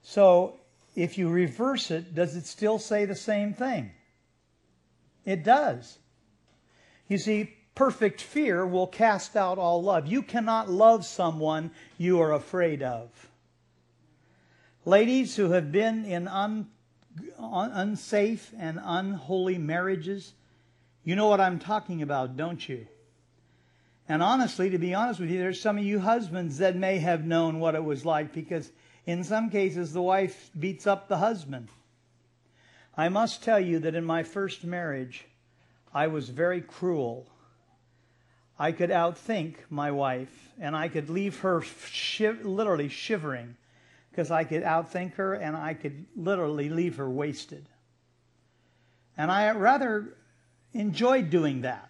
So if you reverse it, does it still say the same thing? It does. You see, perfect fear will cast out all love. You cannot love someone you are afraid of. Ladies who have been in unsafe and unholy marriages, you know what I'm talking about, don't you? And honestly, to be honest with you, there's some of you husbands that may have known what it was like, because in some cases the wife beats up the husband. I must tell you that in my first marriage, I was very cruel. I could outthink my wife, and I could leave her literally shivering, because I could outthink her and I could literally leave her wasted. And I rather enjoyed doing that.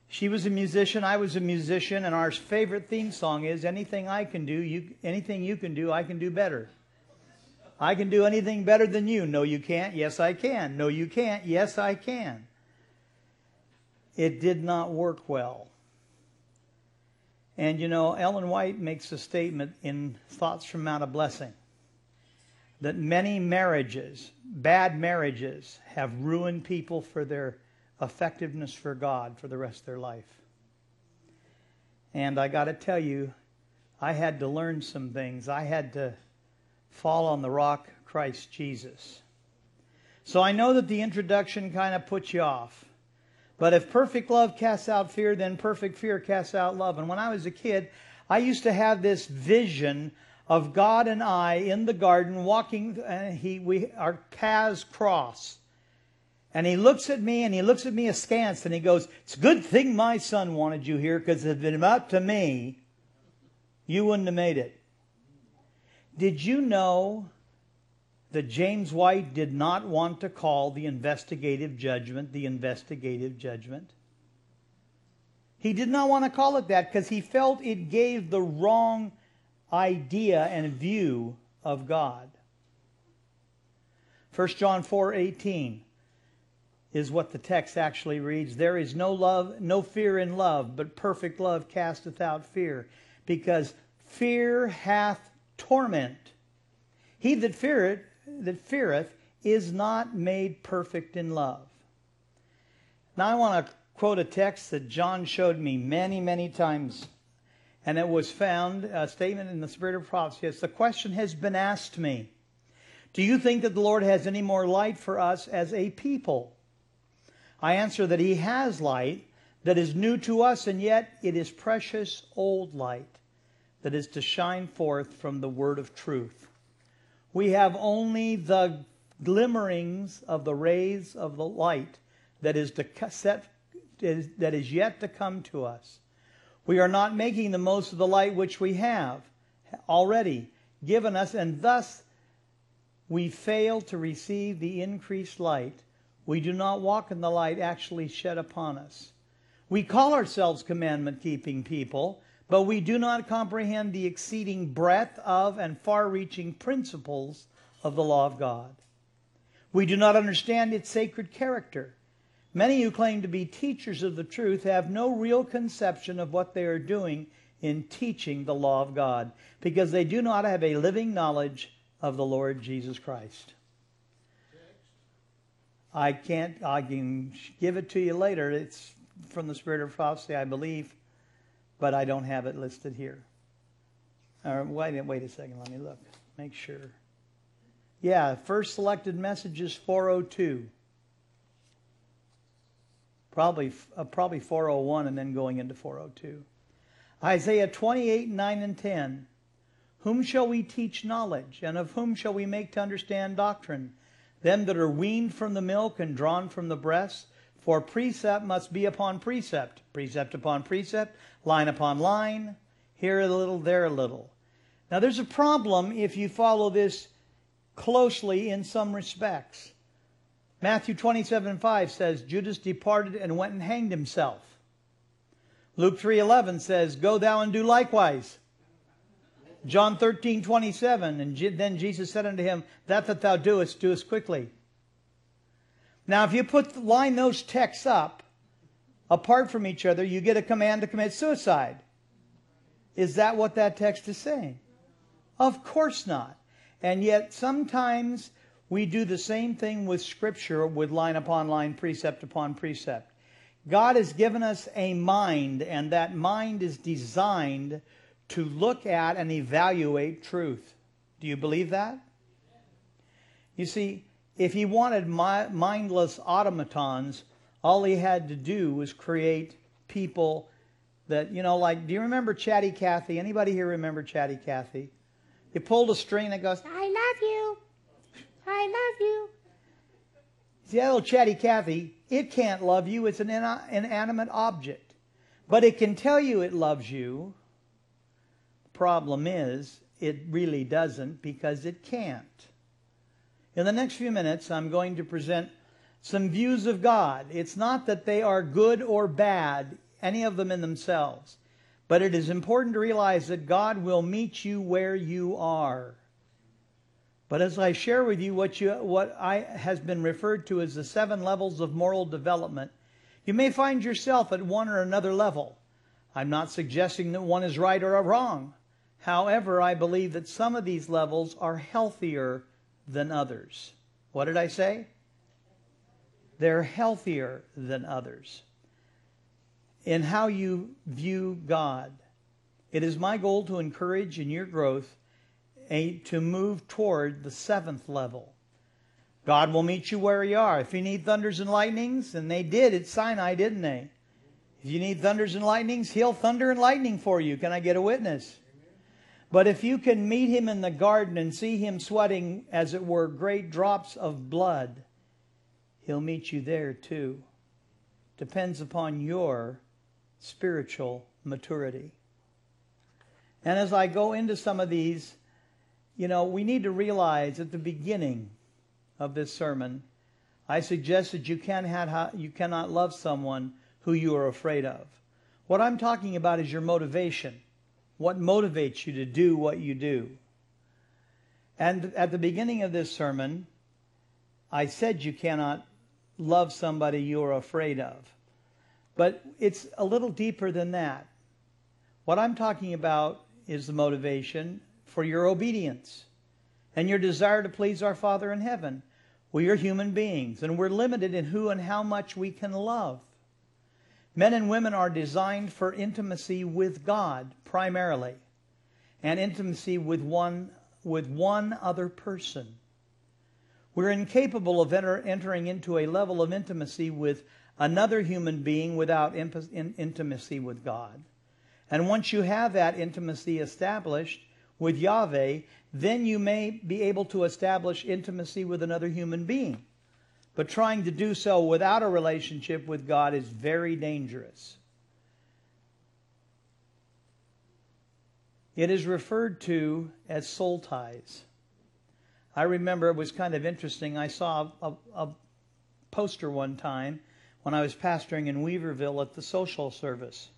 She was a musician, I was a musician, and our favorite theme song is, anything I can do, anything you can do, I can do better. I can do anything better than you. No, you can't. Yes, I can. No, you can't. Yes, I can. It did not work well. And you know, Ellen White makes a statement in Thoughts from Mount of Blessing that many marriages, bad marriages, have ruined people for their effectiveness for God for the rest of their life. And I got to tell you, I had to learn some things. I had to fall on the rock, Christ Jesus. So I know that the introduction kind of puts you off. But if perfect love casts out fear, then perfect fear casts out love. And when I was a kid, I used to have this vision of God and I in the garden walking, our paths cross. And He looks at me, and He looks at me askance, and He goes, "It's a good thing my son wanted you here, because if it had been up to me, you wouldn't have made it." Did you know that James White did not want to call the investigative judgment the investigative judgment? He did not want to call it that because he felt it gave the wrong idea and view of God. 1 John 4:18 is what the text actually reads. There is no fear in love, but perfect love casteth out fear, because fear hath torment. He that feareth is not made perfect in love. Now I want to quote a text that John showed me many, many times. And it was found, a statement in the Spirit of Prophecy. It's, the question has been asked me, do you think that the Lord has any more light for us as a people? I answer that He has light that is new to us, and yet it is precious old light that is to shine forth from the word of truth. We have only the glimmerings of the rays of the light that is yet to come to us. We are not making the most of the light which we have already given us, and thus we fail to receive the increased light. We do not walk in the light actually shed upon us. We call ourselves commandment-keeping people, but we do not comprehend the exceeding breadth of and far-reaching principles of the law of God. We do not understand its sacred character. Many who claim to be teachers of the truth have no real conception of what they are doing in teaching the law of God, because they do not have a living knowledge of the Lord Jesus Christ. I can give it to you later. It's from the Spirit of Prophecy, I believe, but I don't have it listed here. Wait a second, let me look. Make sure. Yeah, first selected message is 402. Probably 401 and then going into 402. Isaiah 28, 9 and 10. Whom shall we teach knowledge, and of whom shall we make to understand doctrine? Them that are weaned from the milk and drawn from the breast. For precept must be upon precept, precept upon precept, line upon line, here a little, there a little. Now there's a problem if you follow this closely in some respects. Matthew 27:5 says, Judas departed and went and hanged himself. Luke 3:11 says, go thou and do likewise. John 13:27, and then Jesus said unto him, that thou doest, doest quickly. Now, if you line those texts up apart from each other, you get a command to commit suicide. Is that what that text is saying? Of course not. And yet sometimes we do the same thing with Scripture, with line upon line, precept upon precept. God has given us a mind, and that mind is designed to look at and evaluate truth. Do you believe that? You see, if he wanted mindless automatons, all he had to do was create people that, like, do you remember Chatty Cathy? Anybody here remember Chatty Cathy? You pulled a string that goes, I love you. I love you. See, that little Chatty Cathy, it can't love you. It's an inanimate object. But it can tell you it loves you. The problem is, it really doesn't, because it can't. In the next few minutes, I'm going to present some views of God. It's not that they are good or bad, any of them in themselves. But it is important to realize that God will meet you where you are. But as I share with you what has been referred to as the 7 levels of moral development, you may find yourself at one or another level. I'm not suggesting that one is right or wrong. However, I believe that some of these levels are healthier than others. What did I say? They're healthier than others. In how you view God. It is my goal to encourage in your growth to move toward the 7th level. God will meet you where you are. If you need thunders and lightnings, and they did at Sinai, didn't they? If you need thunders and lightnings, He'll thunder and lightning for you. Can I get a witness? But if you can meet Him in the garden and see Him sweating, as it were, great drops of blood, He'll meet you there too. Depends upon your spiritual maturity. And as I go into some of these, we need to realize at the beginning of this sermon, I suggest that you cannot love someone who you are afraid of. What I'm talking about is your motivation. What motivates you to do what you do? And at the beginning of this sermon, I said you cannot love somebody you're afraid of. But it's a little deeper than that. What I'm talking about is the motivation for your obedience and your desire to please our Father in heaven. We are human beings, and we're limited in who and how much we can love. Men and women are designed for intimacy with God primarily, and intimacy with one other person. We're incapable of entering into a level of intimacy with another human being without intimacy with God. And once you have that intimacy established with Yahweh, then you may be able to establish intimacy with another human being. But trying to do so without a relationship with God is very dangerous. It is referred to as soul ties. I remember it was kind of interesting. I saw a poster one time when I was pastoring in Weaverville at the social service.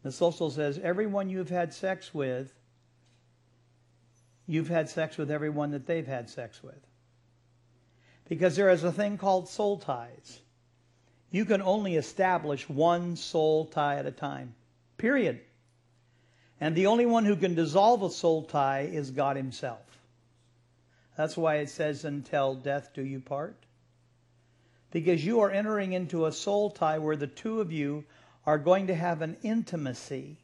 The social says, everyone you've had sex with everyone that they've had sex with. Because there is a thing called soul ties. You can only establish one soul tie at a time. Period. And the only one who can dissolve a soul tie is God Himself. That's why it says, until death do you part. Because you are entering into a soul tie where the two of you are going to have an intimacy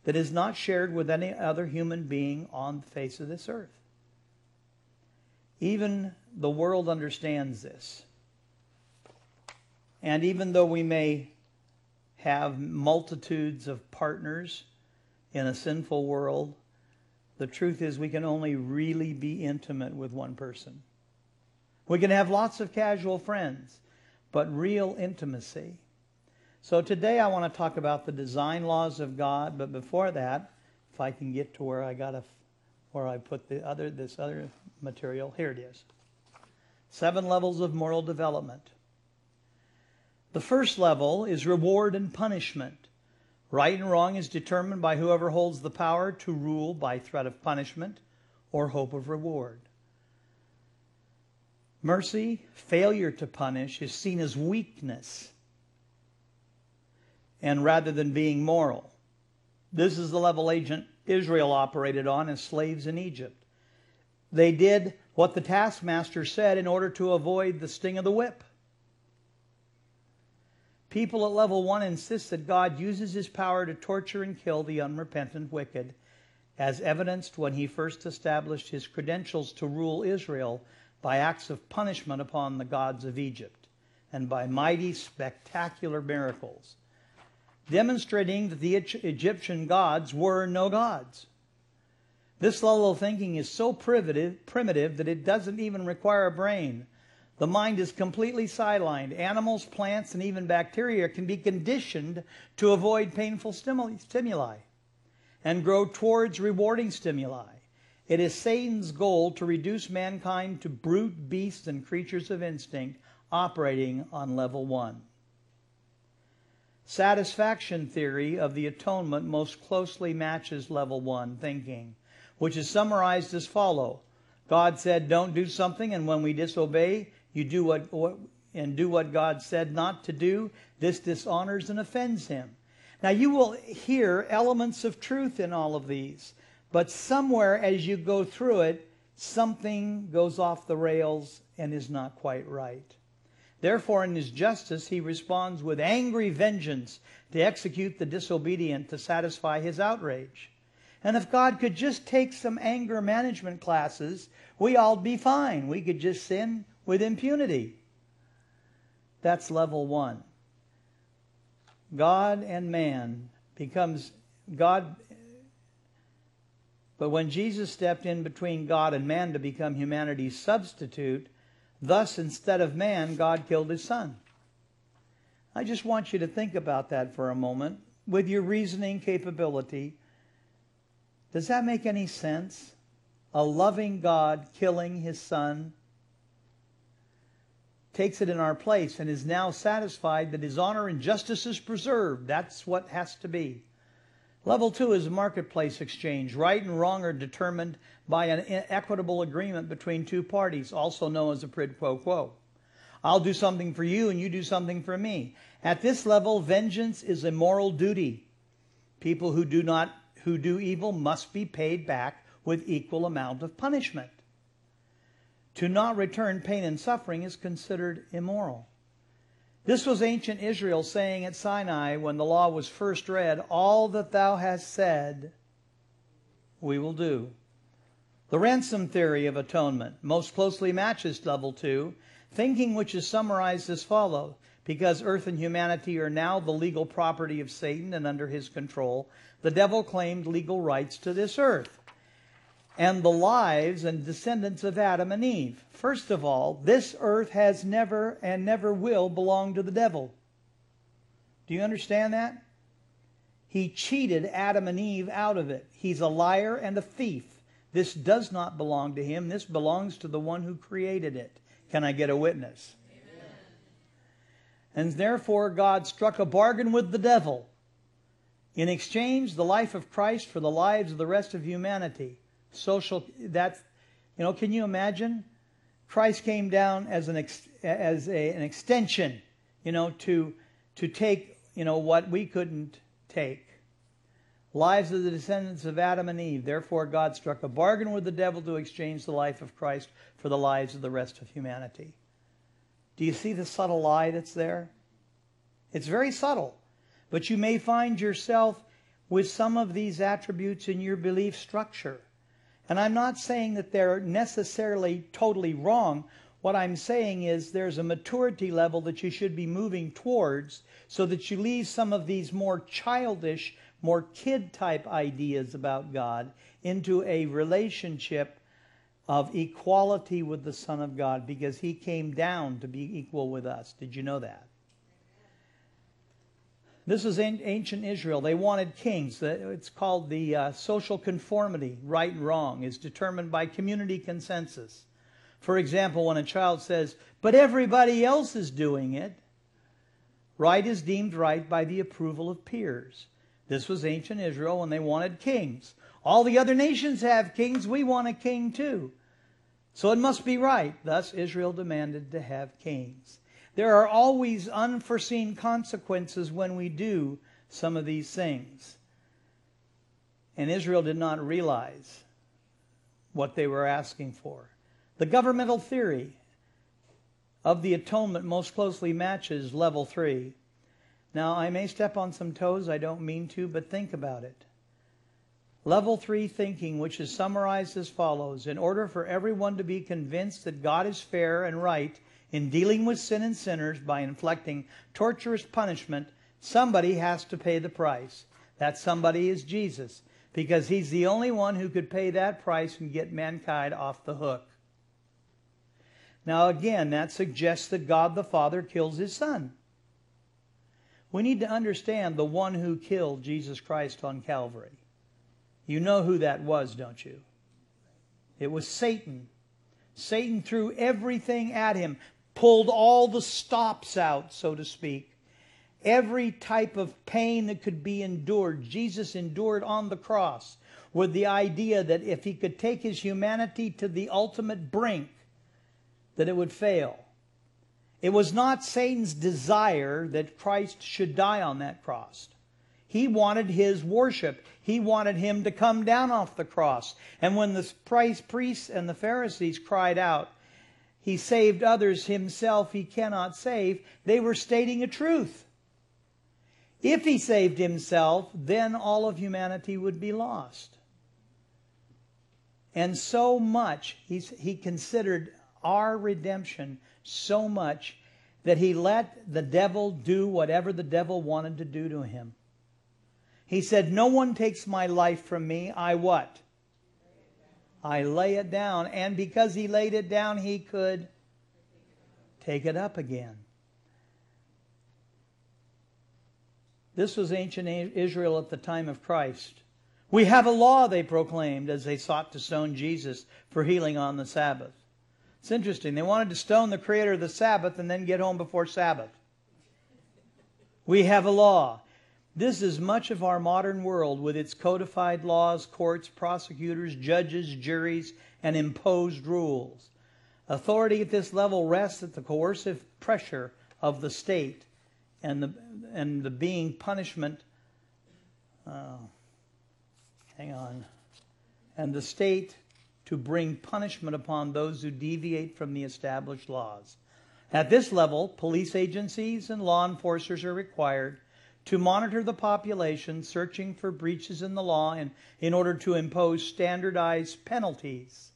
that is not shared with any other human being on the face of this earth. Even the world understands this. And even though we may have multitudes of partners in a sinful world, the truth is we can only really be intimate with one person. We can have lots of casual friends, but real intimacy. So today I want to talk about the design laws of God, but before that, if I can get to where I put this other material, here it is. 7 levels of moral development. The first level is reward and punishment. Right and wrong is determined by whoever holds the power to rule by threat of punishment or hope of reward. Mercy, failure to punish, is seen as weakness, and rather than being moral. This is the level ancient Israel operated on as slaves in Egypt. They did what the taskmaster said in order to avoid the sting of the whip. People at level 1 insist that God uses his power to torture and kill the unrepentant wicked, as evidenced when he first established his credentials to rule Israel by acts of punishment upon the gods of Egypt, and by mighty, spectacular miracles, demonstrating that the Egyptian gods were no gods. This level of thinking is so primitive that it doesn't even require a brain. The mind is completely sidelined. Animals, plants, and even bacteria can be conditioned to avoid painful stimuli and grow towards rewarding stimuli. It is Satan's goal to reduce mankind to brute beasts and creatures of instinct operating on level 1. Satisfaction theory of the atonement most closely matches level 1 thinking, which is summarized as follows. God said, don't do something, and when we disobey, you do what God said not to do. This dishonors and offends him. Now you will hear elements of truth in all of these, but somewhere as you go through it, something goes off the rails and is not quite right. Therefore, in his justice, he responds with angry vengeance to execute the disobedient to satisfy his outrage. And if God could just take some anger management classes, we all be fine. We could just sin with impunity. That's level 1. God and man becomes God. But when Jesus stepped in between God and man to become humanity's substitute, thus instead of man, God killed his son. I just want you to think about that for a moment with your reasoning capability. Does that make any sense? A loving God killing his son takes it in our place and is now satisfied that his honor and justice is preserved. That's what has to be. Level 2 is a marketplace exchange. Right and wrong are determined by an equitable agreement between two parties, also known as a quid pro quo. I'll do something for you and you do something for me. At this level, vengeance is a moral duty. People who do evil must be paid back with equal amount of punishment. To not return pain and suffering is considered immoral. This was ancient Israel saying at Sinai when the law was first read, all that thou hast said, we will do. The ransom theory of atonement most closely matches level 2, thinking which is summarized as follows. Because earth and humanity are now the legal property of Satan and under his control, the devil claimed legal rights to this earth and the lives and descendants of Adam and Eve. First of all, this earth has never and never will belong to the devil. Do you understand that? He cheated Adam and Eve out of it. He's a liar and a thief. This does not belong to him. This belongs to the one who created it. Can I get a witness? Amen. And therefore God struck a bargain with the devil. In exchange, the life of Christ for the lives of the rest of humanity. Can you imagine? Christ came down as an extension, to take, what we couldn't take. Lives of the descendants of Adam and Eve. Therefore, God struck a bargain with the devil to exchange the life of Christ for the lives of the rest of humanity. Do you see the subtle lie that's there? It's very subtle. But you may find yourself with some of these attributes in your belief structure. And I'm not saying that they're necessarily totally wrong. What I'm saying is there's a maturity level that you should be moving towards so that you leave some of these more childish, more kid-type ideas about God into a relationship of equality with the Son of God, because he came down to be equal with us. Did you know that? This is ancient Israel. They wanted kings. It's called the social conformity, right and wrong, is determined by community consensus. For example, when a child says, but everybody else is doing it, right is deemed right by the approval of peers. This was ancient Israel when they wanted kings. All the other nations have kings. We want a king too. So it must be right. Thus, Israel demanded to have kings. There are always unforeseen consequences when we do some of these things. And Israel did not realize what they were asking for. The governmental theory of the atonement most closely matches level 3. Now, I may step on some toes, I don't mean to, but think about it. Level 3 thinking, which is summarized as follows: in order for everyone to be convinced that God is fair and right in dealing with sin and sinners by inflicting torturous punishment, somebody has to pay the price. That somebody is Jesus, because He's the only one who could pay that price and get mankind off the hook. Now again, that suggests that God the Father kills His Son. We need to understand the one who killed Jesus Christ on Calvary. You know who that was, don't you? It was Satan. Satan threw everything at Him, pulled all the stops out, so to speak. Every type of pain that could be endured, Jesus endured on the cross, with the idea that if He could take His humanity to the ultimate brink, that it would fail. It was not Satan's desire that Christ should die on that cross. He wanted His worship. He wanted Him to come down off the cross. And when the priests and the Pharisees cried out, He saved others, Himself He cannot save, they were stating a truth. If He saved Himself, then all of humanity would be lost. And so much, He considered our redemption so much that He let the devil do whatever the devil wanted to do to Him. He said, no one takes my life from me. I what? I lay it down. And because He laid it down, He could take it up again. This was ancient Israel at the time of Christ. We have a law, they proclaimed, as they sought to stone Jesus for healing on the Sabbath. It's interesting. They wanted to stone the creator of the Sabbath and then get home before Sabbath. We have a law. This is much of our modern world with its codified laws, courts, prosecutors, judges, juries, and imposed rules. Authority at this level rests at the coercive pressure of the state and the being punishment. And the state to bring punishment upon those who deviate from the established laws. At this level, police agencies and law enforcers are required to monitor the population, searching for breaches in the law and in order to impose standardized penalties.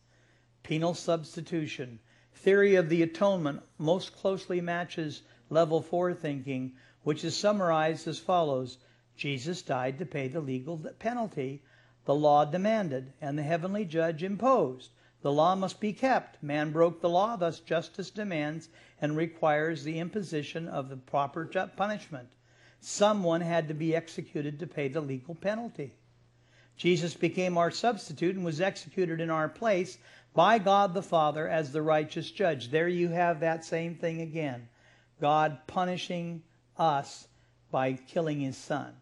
Penal substitution. Theory of the atonement most closely matches level 4 thinking, which is summarized as follows: Jesus died to pay the legal penalty the law demanded and the heavenly judge imposed. The law must be kept. Man broke the law, thus justice demands and requires the imposition of the proper punishment. Someone had to be executed to pay the legal penalty. Jesus became our substitute and was executed in our place by God the Father as the righteous judge. There you have that same thing again. God punishing us by killing His Son.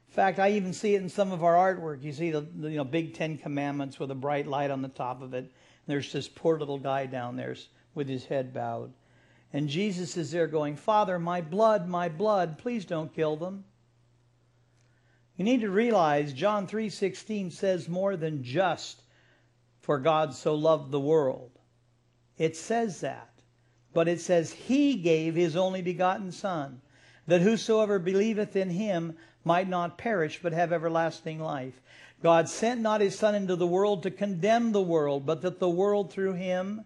In fact, I even see it in some of our artwork. You see the big 10 Commandments with a bright light on the top of it. And there's this poor little guy down there with his head bowed. And Jesus is there going, Father, my blood, please don't kill them. You need to realize John 3:16 says more than just, for God so loved the world. It says that. But it says He gave His only begotten Son, that whosoever believeth in Him might not perish, but have everlasting life. God sent not His Son into the world to condemn the world, but that the world through Him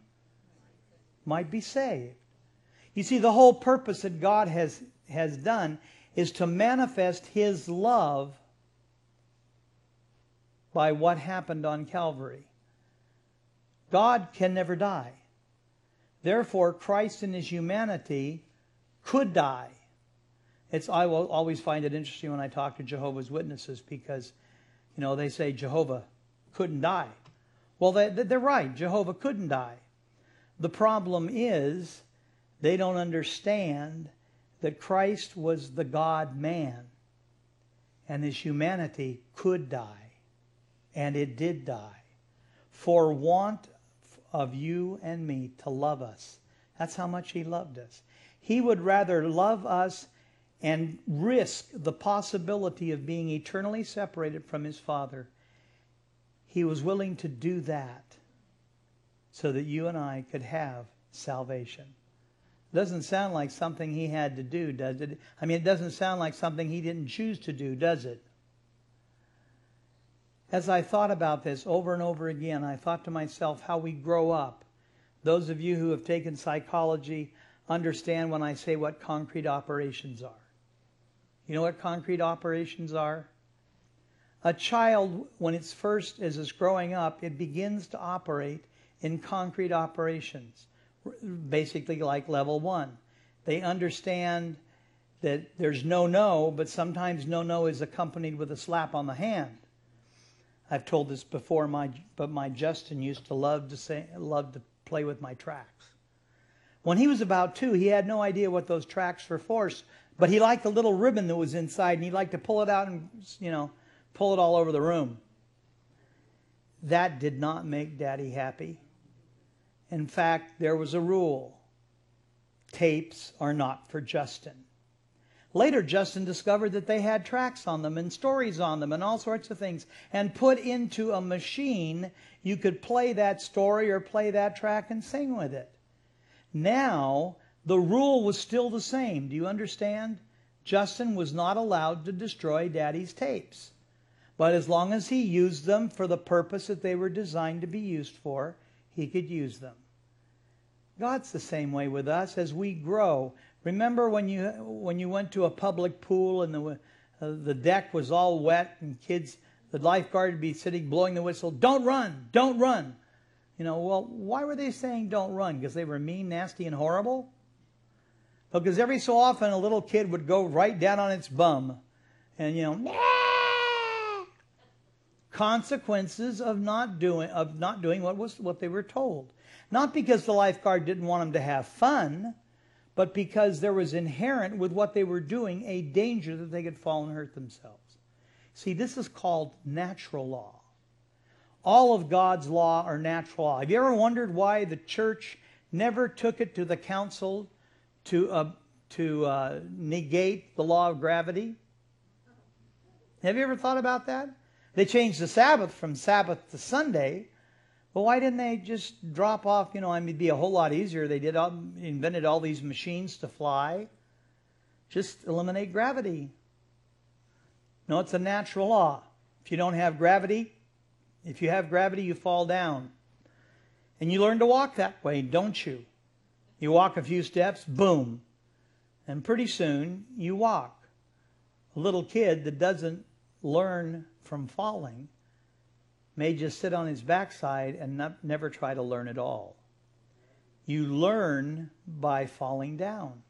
might be saved. You see, the whole purpose that God has done is to manifest His love by what happened on Calvary. God can never die. Therefore, Christ in His humanity could die. I will always find it interesting when I talk to Jehovah's Witnesses because, they say Jehovah couldn't die. Well, they're right. Jehovah couldn't die. The problem is they don't understand that Christ was the God-man and His humanity could die. And it did die. For want of you and me to love us. That's how much He loved us. He would rather love us and risk the possibility of being eternally separated from His Father. He was willing to do that so that you and I could have salvation. Doesn't sound like something he had to do, does it? I mean, it doesn't sound like something he didn't choose to do, does it? As I thought about this over and over again, I thought to myself how we grow up. Those of you who have taken psychology understand when I say what concrete operations are. You know what concrete operations are? A child, when it's as it's growing up, it begins to operate in concrete operations, basically like level 1. They understand that there's no, but sometimes no is accompanied with a slap on the hand. I've told this before, but my Justin used to love to play with my tracks. When he was about 2, he had no idea what those tracks were for, but he liked the little ribbon that was inside, and he liked to pull it out and, pull it all over the room. That did not make Daddy happy. In fact, there was a rule. Tapes are not for Justin. Later, Justin discovered that they had tracks on them and stories on them and all sorts of things. And put into a machine, you could play that story or play that track and sing with it. Now, the rule was still the same. Do you understand? Justin was not allowed to destroy Daddy's tapes. But as long as he used them for the purpose that they were designed to be used for, he could use them. God's the same way with us as we grow. Remember when you went to a public pool and the deck was all wet and the lifeguard would be sitting blowing the whistle, "Don't run, don't run." Well, why were they saying don't run? Because they were mean, nasty, and horrible? Because every so often a little kid would go right down on its bum and consequences of not doing what they were told. Not because the lifeguard didn't want them to have fun, but because there was inherent with what they were doing a danger that they could fall and hurt themselves. See, this is called natural law. All of God's law are natural law. Have you ever wondered why the church never took it to the council to negate the law of gravity? Have you ever thought about that? They changed the Sabbath from Sabbath to Sunday. But why didn't they just drop off? It'd be a whole lot easier. They invented all these machines to fly. Just eliminate gravity. No, it's a natural law. If you don't have gravity, if you have gravity, you fall down. And you learn to walk that way, don't you? You walk a few steps, boom. And pretty soon, you walk. A little kid that doesn't learn from falling may just sit on his backside and never try to learn at all. You learn by falling down.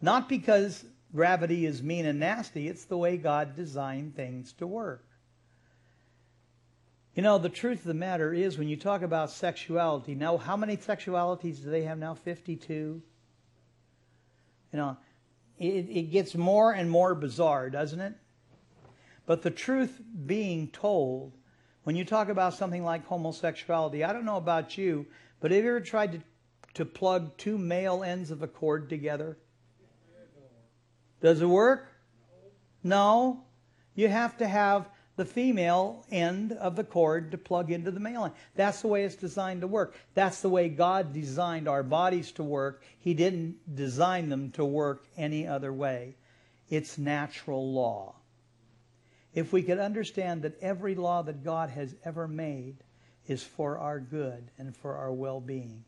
Not because gravity is mean and nasty, it's the way God designed things to work. The truth of the matter is, when you talk about sexuality, now how many sexualities do they have now? 52? It gets more and more bizarre, doesn't it? But the truth being told, when you talk about something like homosexuality, I don't know about you, but have you ever tried to plug 2 male ends of a cord together? Does it work? No. You have to have the female end of the cord to plug into the male end. That's the way it's designed to work. That's the way God designed our bodies to work. He didn't design them to work any other way. It's natural law. If we could understand that every law that God has ever made is for our good and for our well-being,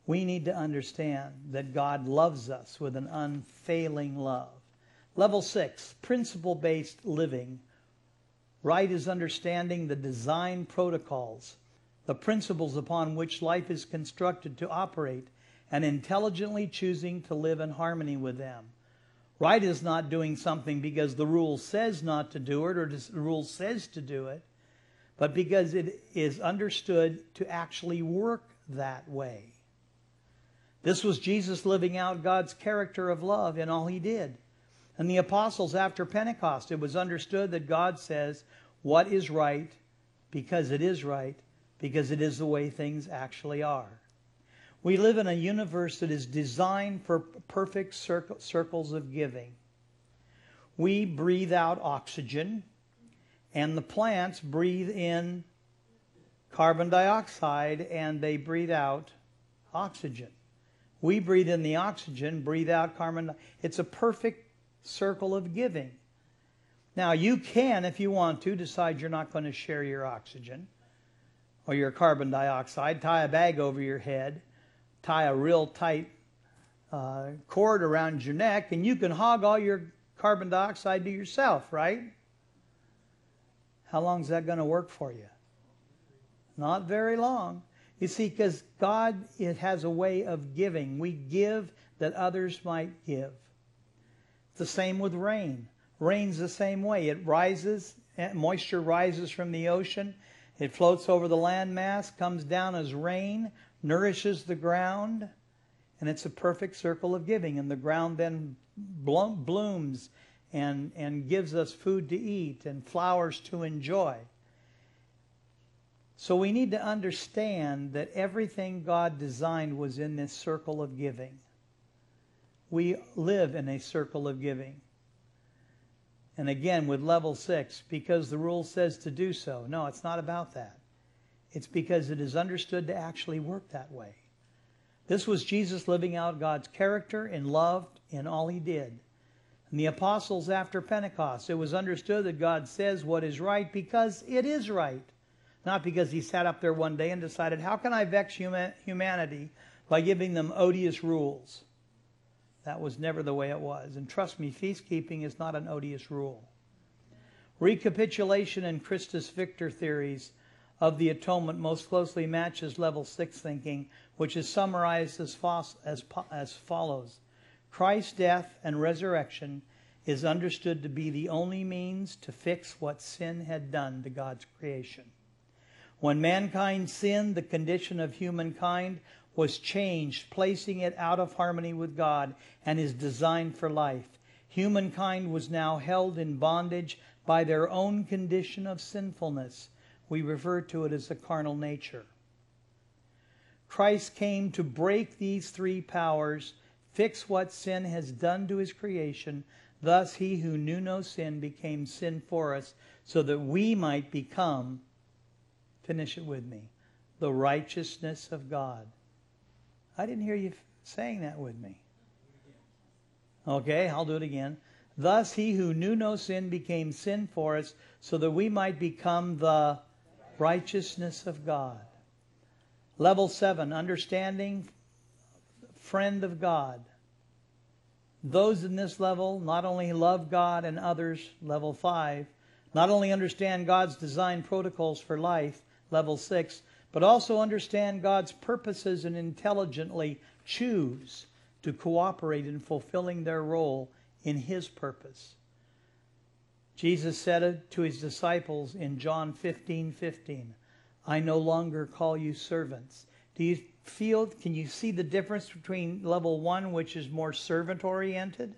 we need to understand that God loves us with an unfailing love. Level 6, principle-based living. Right is understanding the design protocols, the principles upon which life is constructed to operate, and intelligently choosing to live in harmony with them. Right is not doing something because the rule says not to do it or the rule says to do it, but because it is understood to actually work that way. This was Jesus living out God's character of love in all he did. And the apostles after Pentecost, it was understood that God says what is right because it is right, because it is the way things actually are. We live in a universe that is designed for perfect circles of giving. We breathe out oxygen, And the plants breathe in carbon dioxide and they breathe out oxygen. We breathe in the oxygen, breathe out carbon dioxide. It's a perfect circle of giving. Now, you can, if you want to, decide you're not going to share your oxygen or your carbon dioxide. Tie a bag over your head. Tie a real tight cord around your neck, and you can hog all your carbon dioxide to yourself, right? How long is that going to work for you? Not very long. You see, because God, it has a way of giving. We give that others might give. It's the same with rain. Rain's the same way. It rises, moisture rises from the ocean. It floats over the landmass, comes down as rain, nourishes the ground, and it's a perfect circle of giving. And the ground then blooms and gives us food to eat and flowers to enjoy. So we need to understand that everything God designed was in this circle of giving. We live in a circle of giving. And again, with level 6, because the rule says to do so. No, it's not about that. It's because it is understood to actually work that way. This was Jesus living out God's character and love in all he did. And the apostles after Pentecost, it was understood that God says what is right because it is right. Not because he sat up there one day and decided, how can I vex humanity by giving them odious rules? That was never the way it was. And trust me, feast-keeping is not an odious rule. Recapitulation and Christus Victor theories of the atonement most closely matches level 6 thinking, which is summarized as follows. Christ's death and resurrection is understood to be the only means to fix what sin had done to God's creation. When mankind sinned, the condition of humankind was changed, placing it out of harmony with God and his design for life. Humankind was now held in bondage by their own condition of sinfulness. We refer to it as a carnal nature. Christ came to break these three powers, fix what sin has done to his creation. Thus he who knew no sin became sin for us, so that we might become, finish it with me, the righteousness of God. I didn't hear you saying that with me. Okay, I'll do it again. Thus he who knew no sin became sin for us, so that we might become the righteousness of God. Level 7, understanding, friend of God. Those in this level not only love God and others, level 5, not only understand God's design protocols for life, level 6, but also understand God's purposes and intelligently choose to cooperate in fulfilling their role in his purpose. Jesus said it to his disciples in John 15:15. I no longer call you servants. Do you feel, can you see the difference between level 1, which is more servant-oriented,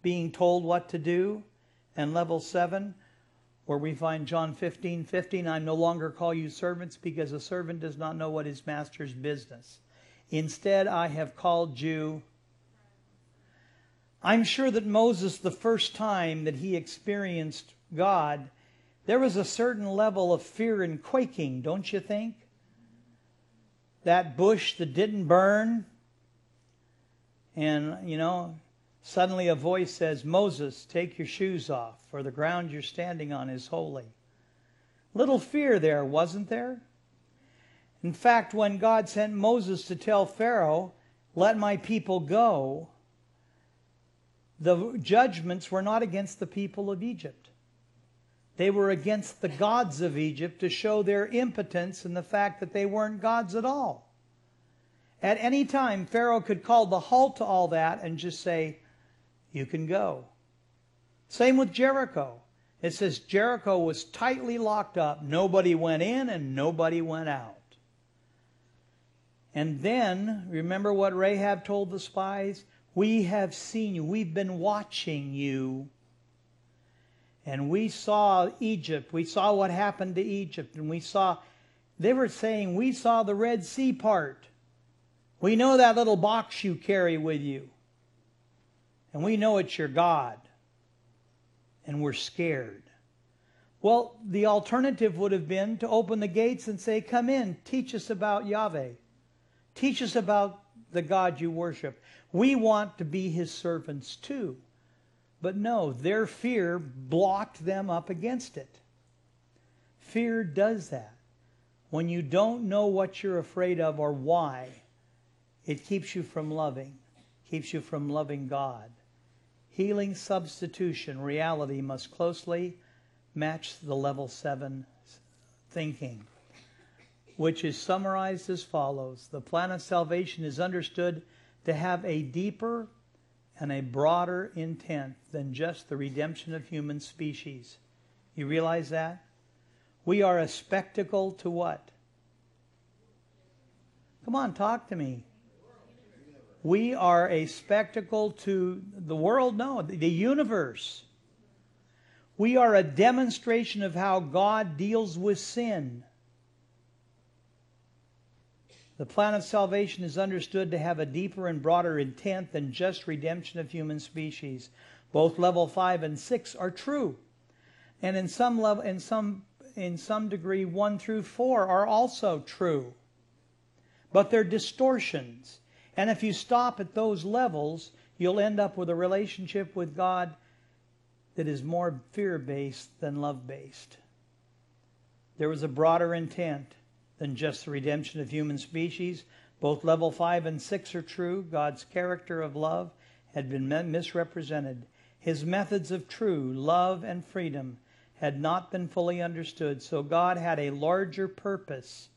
being told what to do, and level 7, where we find John 15:15, I no longer call you servants because a servant does not know what his master's business. Instead, I have called you. I'm sure that Moses, the first time that he experienced God, there was a certain level of fear and quaking, don't you think? That bush that didn't burn, and, suddenly a voice says, Moses, take your shoes off, for the ground you're standing on is holy. Little fear there, wasn't there? In fact, when God sent Moses to tell Pharaoh, let my people go, the judgments were not against the people of Egypt. They were against the gods of Egypt to show their impotence and the fact that they weren't gods at all. At any time, Pharaoh could call the halt to all that and just say, you can go. Same with Jericho. It says Jericho was tightly locked up. Nobody went in and nobody went out. And then, remember what Rahab told the spies? We have seen you. We've been watching you. And we saw Egypt. We saw what happened to Egypt. And they were saying, we saw the Red Sea part. We know that little box you carry with you. And we know it's your God. And we're scared. Well, the alternative would have been to open the gates and say, come in, teach us about Yahweh. Teach us about the God you worship. We want to be his servants too. But no, their fear blocked them up against it. Fear does that. When you don't know what you're afraid of or why, it keeps you from loving. Keeps you from loving God. Healing substitution reality must closely match the level 7 thinking, which is summarized as follows. The plan of salvation is understood to have a deeper and a broader intent than just the redemption of human species. You realize that? We are a spectacle to what? Come on, talk to me. We are a spectacle to the world, no, the universe. We are a demonstration of how God deals with sin. The plan of salvation is understood to have a deeper and broader intent than just redemption of human species. Both level 5 and 6 are true. And in some level, in some degree, 1 through 4 are also true. But they're distortions. And if you stop at those levels, you'll end up with a relationship with God that is more fear-based than love-based. There was a broader intent than just the redemption of human species. Both level 5 and 6 are true. God's character of love had been misrepresented. His methods of true love and freedom had not been fully understood. So God had a larger purpose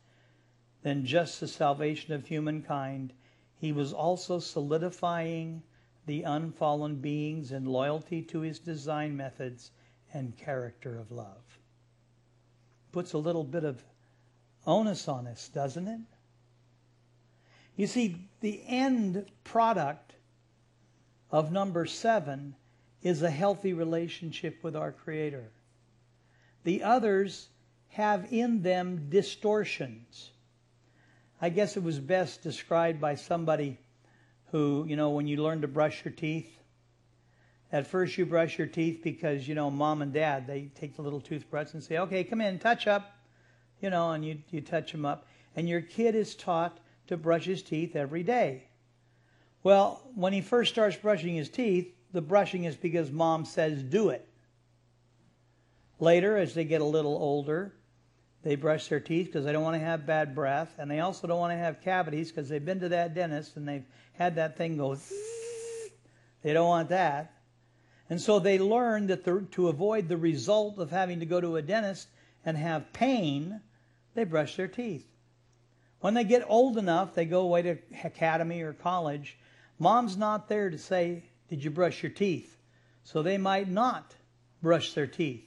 than just the salvation of humankind. He was also solidifying the unfallen beings in loyalty to his design methods and character of love. Puts a little bit of onus on us, doesn't it? You see, the end product of number 7 is a healthy relationship with our Creator. The others have in them distortions. I guess it was best described by somebody who, when you learn to brush your teeth, at first you brush your teeth because, mom and dad, they take the little toothbrush and say, okay, come in, touch up, and you touch them up. And your kid is taught to brush his teeth every day. Well, when he first starts brushing his teeth, the brushing is because mom says do it. Later, as they get a little older, they brush their teeth because they don't want to have bad breath. And they also don't want to have cavities because they've been to that dentist and they've had that thing go zzz. They don't want that. And so they learn that to avoid the result of having to go to a dentist and have pain, they brush their teeth. When they get old enough, they go away to academy or college. Mom's not there to say, did you brush your teeth? So they might not brush their teeth.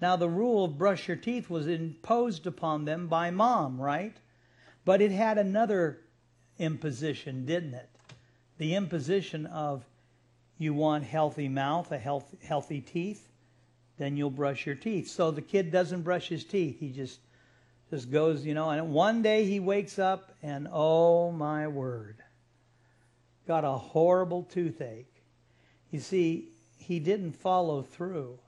Now, the rule of brush your teeth was imposed upon them by mom, right? But it had another imposition, didn't it? The imposition of you want healthy mouth, healthy teeth, then you'll brush your teeth. So the kid doesn't brush his teeth. He just goes, and one day he wakes up and, oh my word, got a horrible toothache. You see, he didn't follow through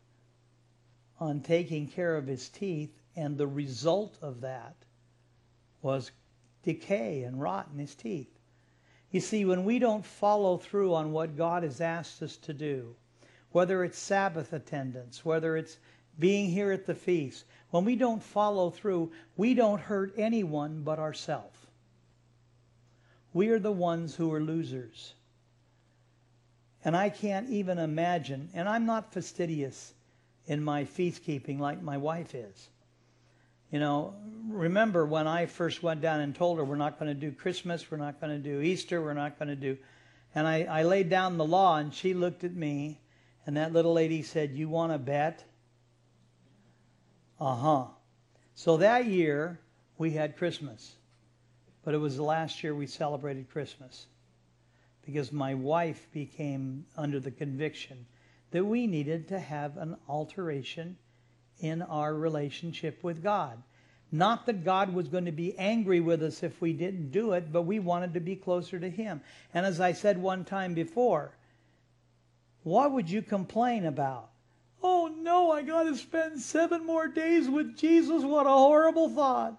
on taking care of his teeth, and the result of that was decay and rot in his teeth. You see, when we don't follow through on what God has asked us to do, whether it's Sabbath attendance, whether it's being here at the feast, when we don't follow through, we don't hurt anyone but ourselves. We are the ones who are losers. And I can't even imagine, and I'm not fastidious in my feast keeping like my wife is. Remember when I first went down and told her we're not going to do Christmas, we're not going to do Easter, we're not going to do... And I laid down the law and she looked at me and that little lady said, you want to bet? Uh-huh. So that year we had Christmas. But it was the last year we celebrated Christmas. Because my wife became under the conviction that we needed to have an alteration in our relationship with God. Not that God was going to be angry with us if we didn't do it, but we wanted to be closer to Him. And as I said one time before, what would you complain about? Oh no, I got to spend 7 more days with Jesus. What a horrible thought.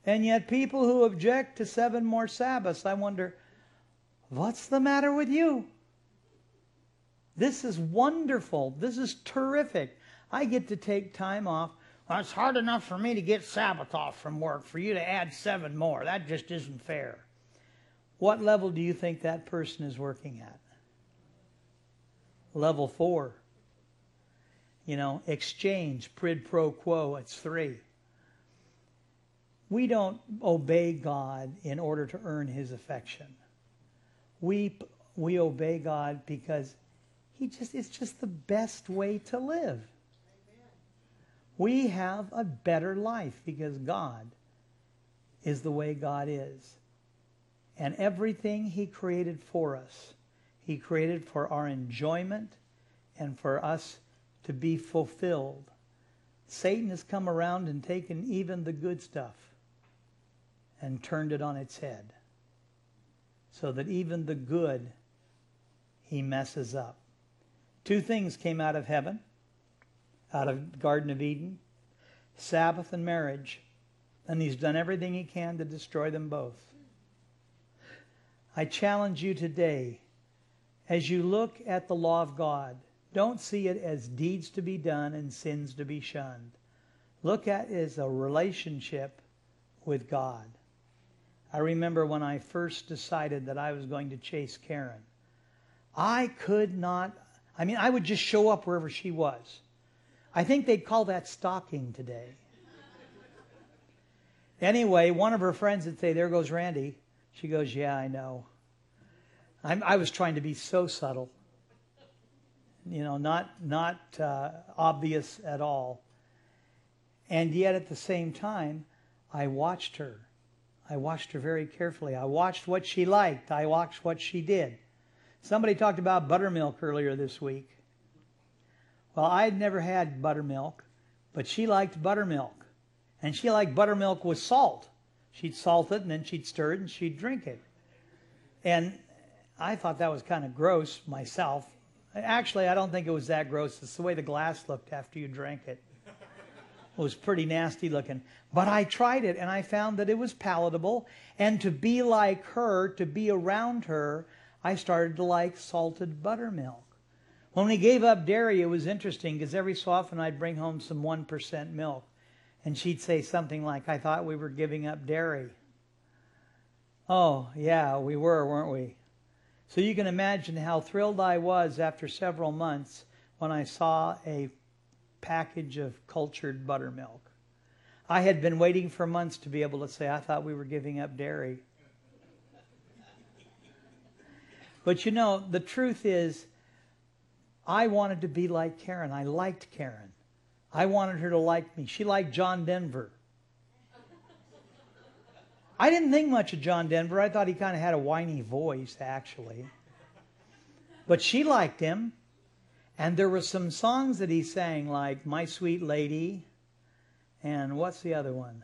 And yet people who object to 7 more Sabbaths, I wonder, what's the matter with you? This is wonderful. This is terrific. I get to take time off. Well, it's hard enough for me to get Sabbath off from work. For you to add 7 more, that just isn't fair. What level do you think that person is working at? Level 4. You know, exchange, quid pro quo, it's 3. We don't obey God in order to earn His affection. We obey God because it's just the best way to live. Amen. We have a better life because God is the way God is. And everything He created for us, He created for our enjoyment and for us to be fulfilled. Satan has come around and taken even the good stuff and turned it on its head, so that even the good he messes up. 2 things came out of heaven, out of the Garden of Eden, Sabbath and marriage, and he's done everything he can to destroy them both. I challenge you today, as you look at the law of God, don't see it as deeds to be done and sins to be shunned. Look at it as a relationship with God. I remember when I first decided that I was going to chase Karen. I would just show up wherever she was. I think they'd call that stalking today. Anyway, one of her friends would say, "There goes Randy." She goes, "Yeah, I know." I was trying to be so subtle. You know, not obvious at all. And yet at the same time, I watched her. I watched her very carefully. I watched what she liked. I watched what she did. Somebody talked about buttermilk earlier this week. Well, I had never had buttermilk, but she liked buttermilk. And she liked buttermilk with salt. She'd salt it and then she'd stir it and she'd drink it. And I thought that was kind of gross myself. Actually, I don't think it was that gross. It's the way the glass looked after you drank it. It was pretty nasty looking. But I tried it and I found that it was palatable. And to be like her, to be around her, I started to like salted buttermilk. When we gave up dairy, it was interesting because every so often I'd bring home some 1% milk. And she'd say something like, "I thought we were giving up dairy." Oh, yeah, we were, weren't we? So you can imagine how thrilled I was after several months when I saw a package of cultured buttermilk. I had been waiting for months to be able to say, "I thought we were giving up dairy." But you know, the truth is, I wanted to be like Karen. I liked Karen. I wanted her to like me. She liked John Denver. I didn't think much of John Denver. I thought he kind of had a whiny voice, actually. But she liked him. And there were some songs that he sang, like "My Sweet Lady," and what's the other one?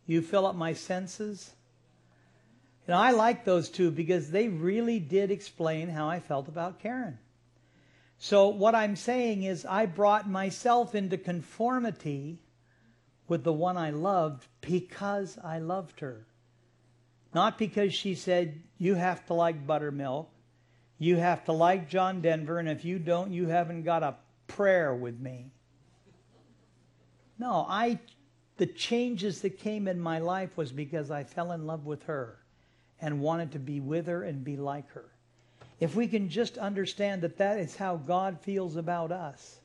"You Fill Up My Senses." You know, I like those two because they really did explain how I felt about Karen. So what I'm saying is I brought myself into conformity with the one I loved because I loved her. Not because she said, "You have to like buttermilk. You have to like John Denver, and if you don't, you haven't got a prayer with me." No, the changes that came in my life was because I fell in love with her and wanted to be with her and be like her. If we can just understand that that is how God feels about us.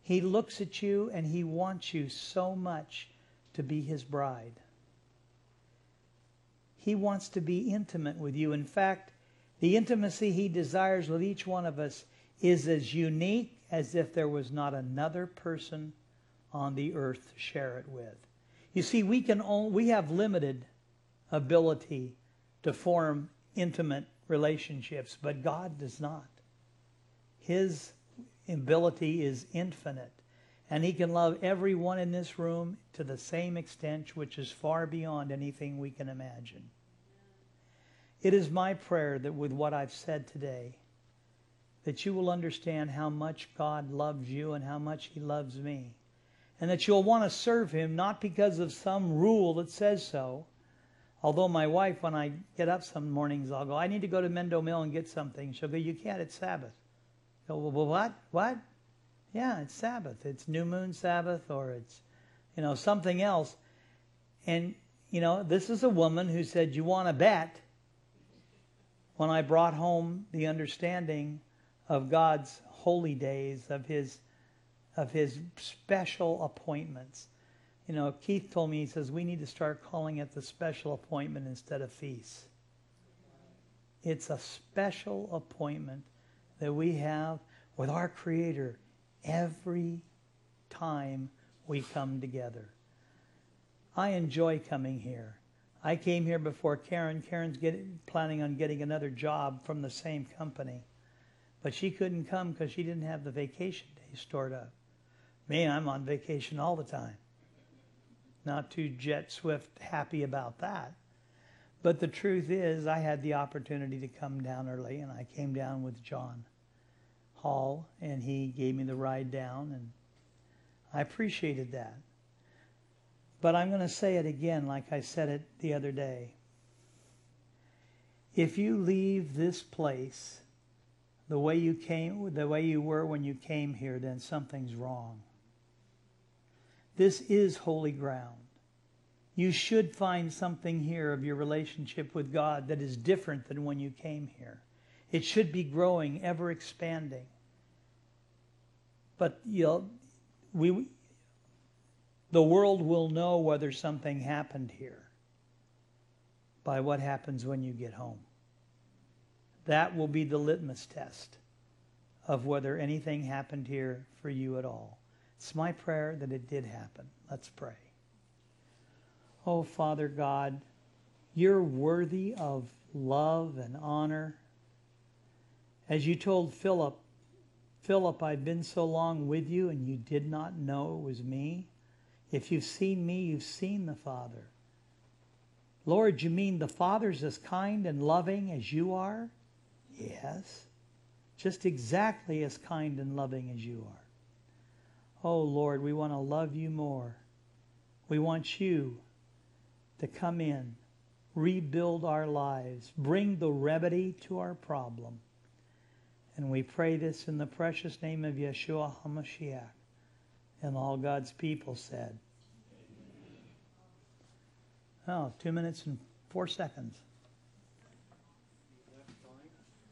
He looks at you and He wants you so much to be His bride. He wants to be intimate with you. In fact, the intimacy He desires with each one of us is as unique as if there was not another person on the earth to share it with. You see, we have limited ability to form intimate relationships, but God does not. His ability is infinite, and He can love everyone in this room to the same extent, which is far beyond anything we can imagine. It is my prayer that with what I've said today, that you will understand how much God loves you and how much He loves me. And that you'll want to serve Him, not because of some rule that says so. Although my wife, when I get up some mornings, I'll go, I need to go to Mendo Mill and get something. She'll go, you can't, it's Sabbath. I go, well, what? What? Yeah, it's Sabbath. It's New Moon Sabbath, or it's, something else. And, this is a woman who said, you want to bet? When I brought home the understanding of God's holy days, of His special appointments. Keith told me, he says, we need to start calling it the special appointment instead of feasts. It's a special appointment that we have with our Creator every time we come together. I enjoy coming here. I came here before Karen. Karen's planning on getting another job from the same company. But she couldn't come because she didn't have the vacation days stored up. Me, I'm on vacation all the time. Not too jet swift happy about that. But the truth is, I had the opportunity to come down early, and I came down with John Hall, and he gave me the ride down, and I appreciated that. But I'm going to say it again like I said it the other day. If you leave this place the way you were when you came here, then something's wrong. This is holy ground. You should find something here of your relationship with God that is different than when you came here. It should be growing, ever expanding. But the world will know whether something happened here by what happens when you get home. That will be the litmus test of whether anything happened here for you at all. It's my prayer that it did happen. Let's pray. Oh, Father God, you're worthy of love and honor. As you told Philip, I've been so long with you and you did not know it was me. If you've seen me, you've seen the Father. Lord, you mean the Father's as kind and loving as you are? Yes. Just exactly as kind and loving as you are. Oh, Lord, we want to love you more. We want you to come in, rebuild our lives, bring the remedy to our problem. And we pray this in the precious name of Yeshua HaMashiach. And all God's people said. Oh, 2 minutes and 4 seconds.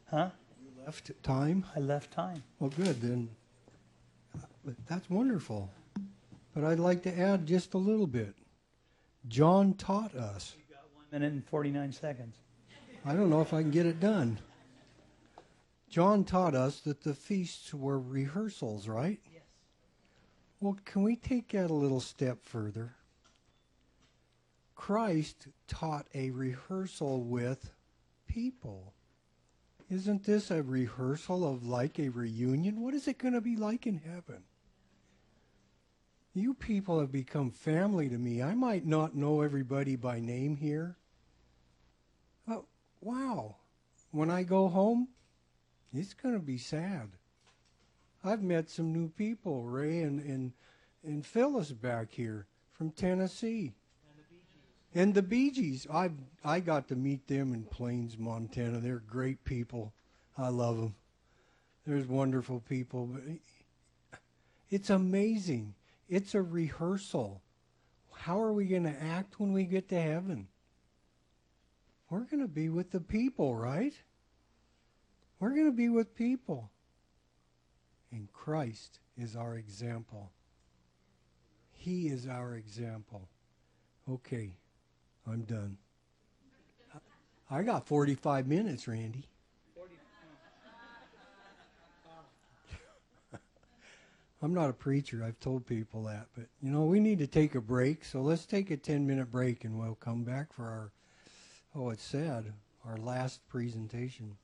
Huh? You left time? I left time. Well, good, then. That's wonderful. But I'd like to add just a little bit. John taught us. You got 1 minute and 49 seconds. I don't know if I can get it done. John taught us that the feasts were rehearsals, right? Yes. Well, can we take that a little step further? Christ taught a rehearsal with people. Isn't this a rehearsal of like a reunion? What is it going to be like in heaven? You people have become family to me. I might not know everybody by name here. But wow, when I go home, it's going to be sad. I've met some new people, Ray and Phyllis back here from Tennessee. And the Bee Gees. I got to meet them in Plains, Montana. They're great people. I love them. There's wonderful people. But it's amazing. It's a rehearsal. How are we going to act when we get to heaven? We're going to be with the people, right? We're going to be with people. And Christ is our example. He is our example. Okay, I'm done. I got 45 minutes, Randy. I'm not a preacher. I've told people that. But, we need to take a break. So let's take a 10-minute break, and we'll come back for it's sad, our last presentation.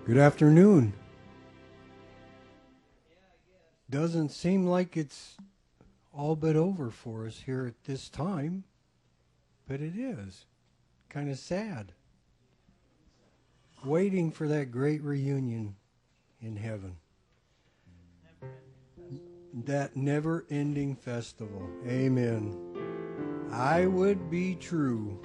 Good afternoon. Doesn't seem like it's all but over for us here at this time, but it is. Kind of sad. Waiting for that great reunion in heaven. That never-ending festival. Amen. I would be true.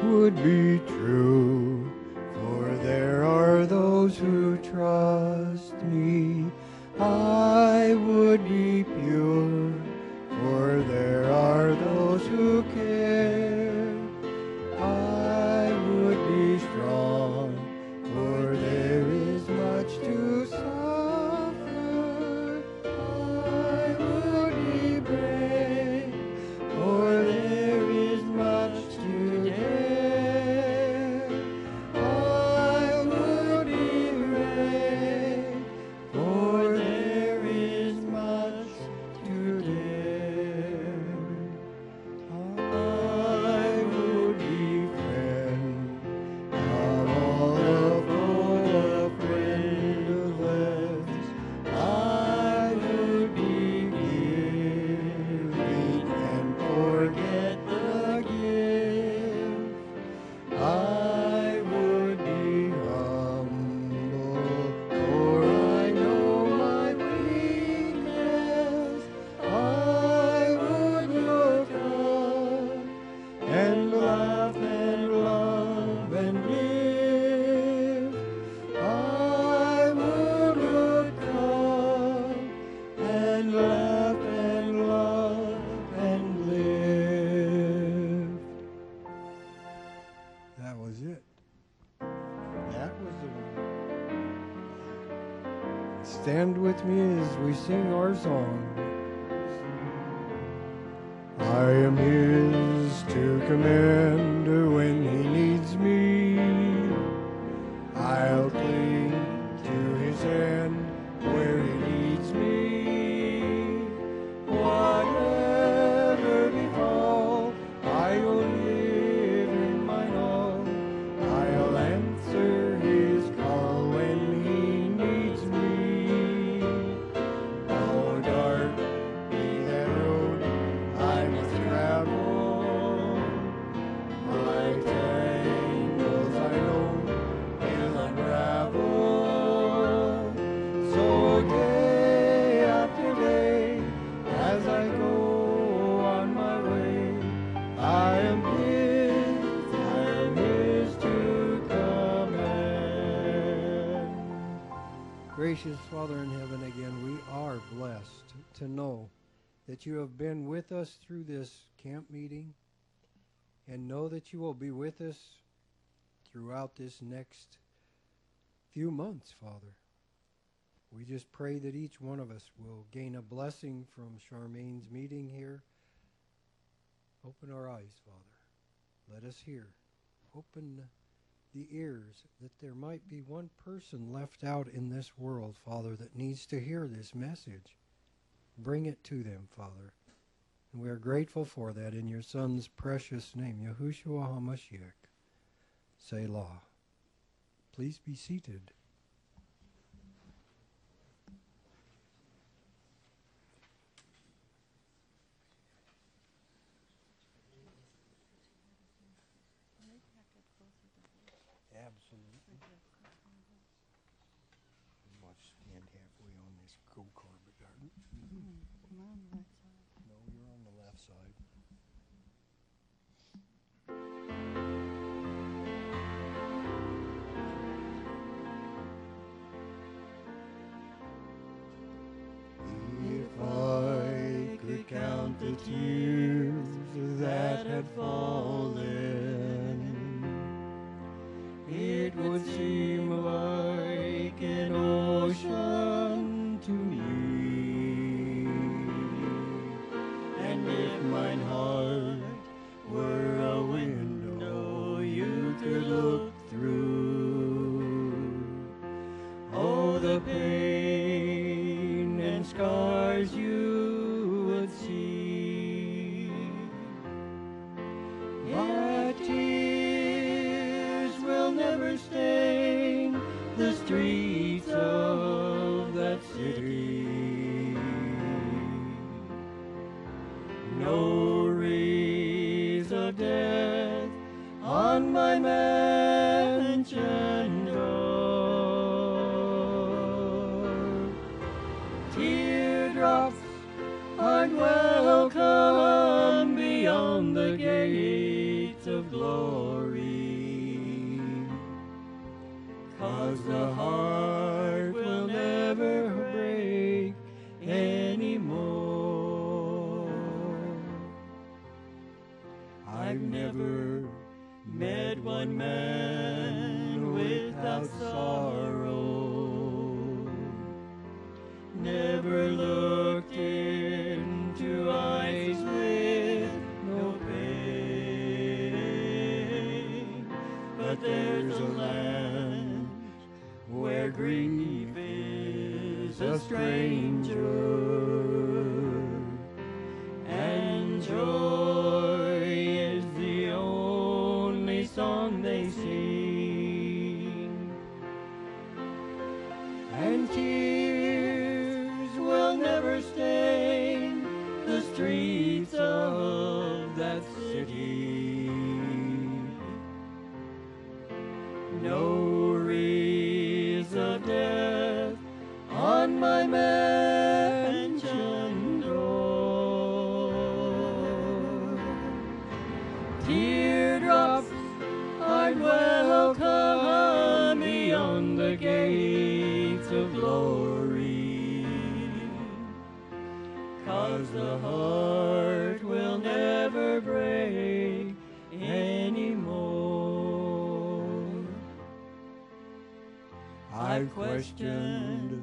Would be true, for there are those who trust me. I would be pure, for there are those who care. I would be strong, for there is much to suffer. I would be brave, for there is much to dare. Stand with me as we sing our song. I am His to command when He needs me. I'll cling to His hand where He leads me. Whatever befall, I will live in mine all. I'll answer His call when He needs me. Gracious Father in heaven, again, we are blessed to know that you have been with us through this camp meeting, and know that you will be with us throughout this next few months, Father. We just pray that each one of us will gain a blessing from Charmaine's meeting here. Open our eyes, Father. Let us hear. Open the ears, that there might be one person left out in this world, Father, that needs to hear this message. Bring it to them, Father. And we are grateful for that in your Son's precious name, Yahushua HaMashiach. Selah. Please be seated. Absolutely. Watch stand halfway on this go-kart. I'm on the right side. No, you're on the left side. If I could count the tears that had fallen, it would seem like an ocean to me. And if mine heart were a window you could look through, oh, the pain and scars you could see. Yet tears will never stain the streets of that city. No wreaths of death on my mansion door. Teardrops aren't welcome beyond the gates of glory, 'cause the heart will never break anymore. I've never met one man without sorrow, never looked into eyes with no pain. But there's a land where grief is a stranger, and joy is the only song they sing. And tears will never stain the streets of that city. No wreaths of death on my mansion door. Teardrops aren't welcome beyond the gates of glory, 'cause the heart will never break anymore. I've questioned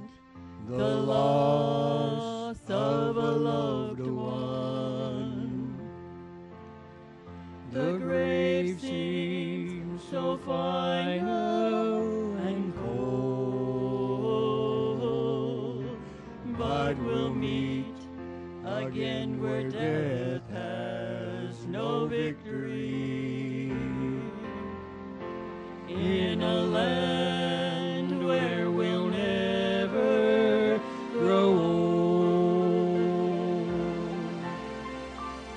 the loss of a loved one. The grave seems so final and cold, but we'll meet again where death has no victory, in a land where we'll never grow old.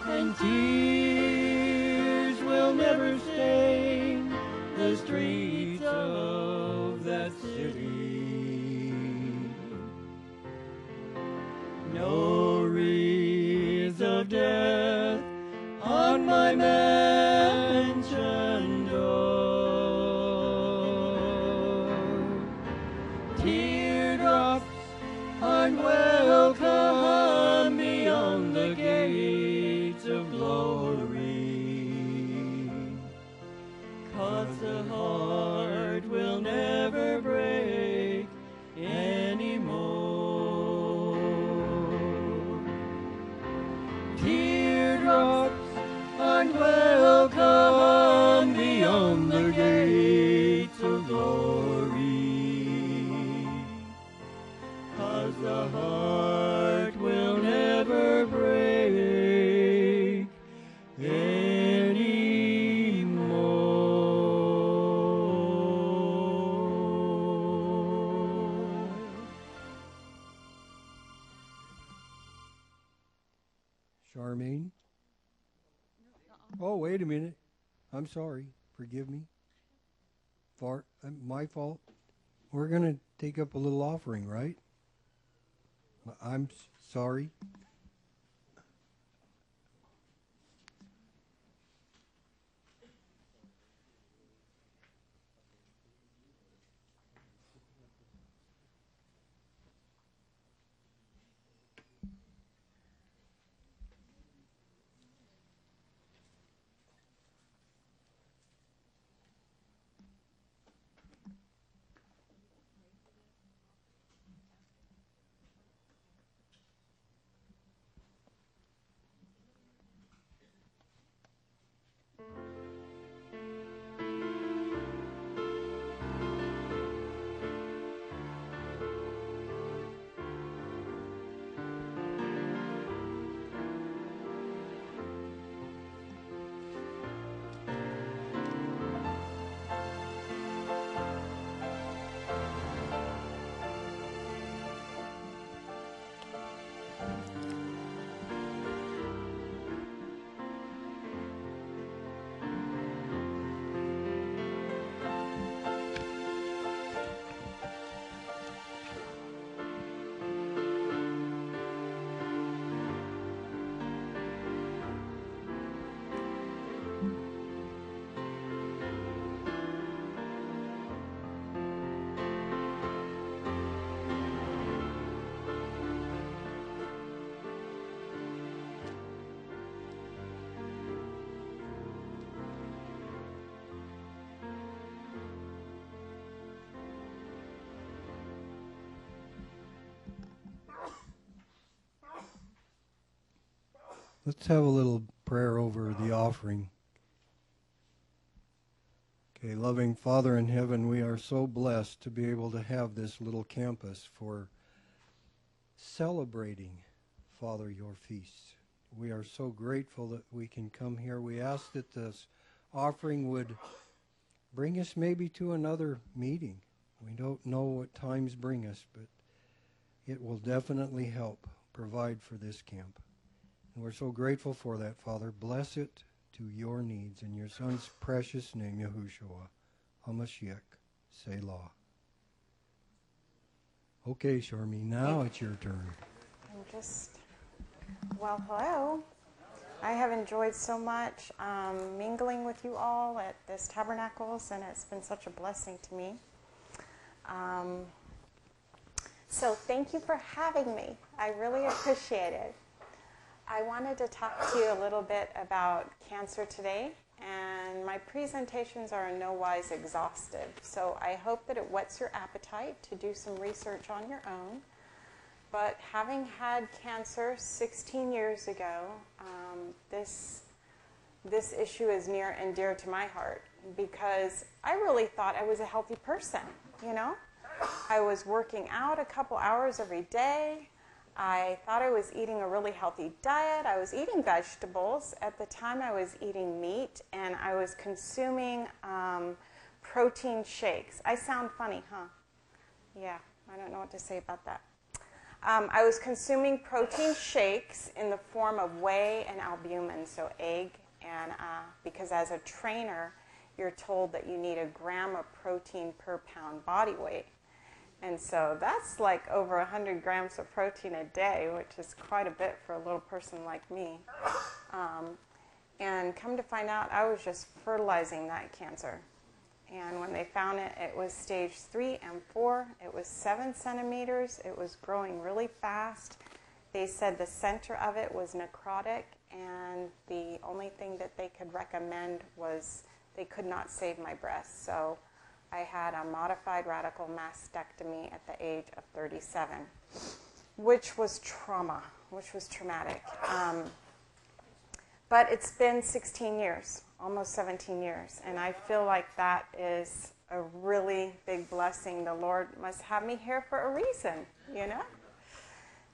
And tears will never stain the streets of that city. No wreaths of death on my mansion door. Teardrops aren't welcome beyond the gates of glory, 'cause the heart will never break anymore. Teardrops aren't welcome beyond the gates of glory, 'cause the heart will never break anymore. Charmaine? Oh, wait a minute. I'm sorry. Forgive me. My fault. We're going to take up a little offering, right? I'm sorry. Let's have a little prayer over the offering. Okay, loving Father in heaven, we are so blessed to be able to have this little campus for celebrating, Father, your feast. We are so grateful that we can come here. We ask that this offering would bring us maybe to another meeting. We don't know what times bring us, but it will definitely help provide for this camp. And we're so grateful for that, Father. Bless it to your needs. In your Son's precious name, Yahushua, HaMashiach, Selah. Okay, Charmaine, now it's your turn. Well, hello. I have enjoyed so much mingling with you all at this Tabernacles, and it's been such a blessing to me. So thank you for having me. I really appreciate it. I wanted to talk to you a little bit about cancer today, and my presentations are in no wise exhaustive. So I hope that it whets your appetite to do some research on your own. But having had cancer 16 years ago, this issue is near and dear to my heart because I really thought I was a healthy person, you know? I was working out a couple hours every day. I thought I was eating a really healthy diet. I was eating vegetables. At the time, I was eating meat, and I was consuming protein shakes. I sound funny, huh? Yeah, I don't know what to say about that. I was consuming protein shakes in the form of whey and albumin, so egg, and because as a trainer, you're told that you need 1 gram of protein per pound body weight. And so that's like over 100 grams of protein a day, which is quite a bit for a little person like me. And come to find out, I was just fertilizing that cancer. And when they found it, it was stage 3 and 4. It was 7 centimeters. It was growing really fast. They said the center of it was necrotic, and the only thing that they could recommend was they could not save my breast. So I had a modified radical mastectomy at the age of 37, which was traumatic. But it's been 16 years, almost 17 years, and I feel like that is a really big blessing. The Lord must have me here for a reason, you know?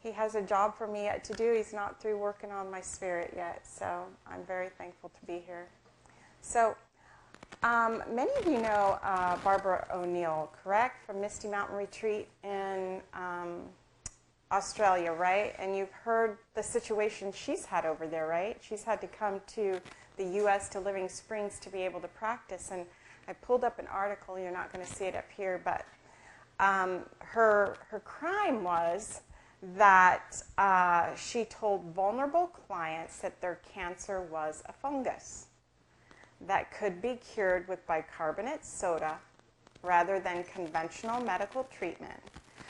He has a job for me yet to do. He's not through working on my spirit yet, so I'm very thankful to be here. So, many of you know Barbara O'Neill, correct? From Misty Mountain Retreat in Australia, right? And you've heard the situation she's had over there, right? She's had to come to the U.S. to Living Springs to be able to practice. And I pulled up an article. You're not going to see it up here, but her crime was that she told vulnerable clients that their cancer was a fungus that could be cured with bicarbonate soda rather than conventional medical treatment.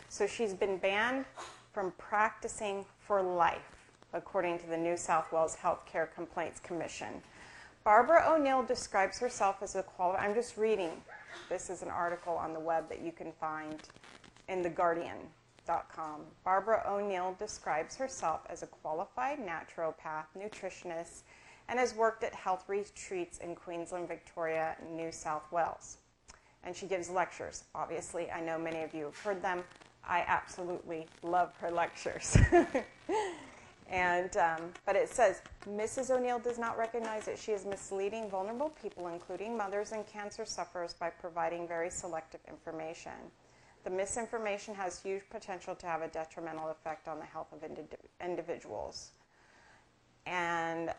So she's been banned from practicing for life, according to the New South Wales Healthcare Complaints Commission. Barbara O'Neill describes herself as a qualified, I'm just reading, this is an article on the web that you can find in theguardian.com. Barbara O'Neill describes herself as a qualified naturopath, nutritionist, and has worked at health retreats in Queensland, Victoria, and New South Wales. And she gives lectures. Obviously, I know many of you have heard them. I absolutely love her lectures. But it says, Mrs. O'Neill does not recognize that she is misleading vulnerable people, including mothers and cancer sufferers, by providing very selective information. The misinformation has huge potential to have a detrimental effect on the health of individuals. And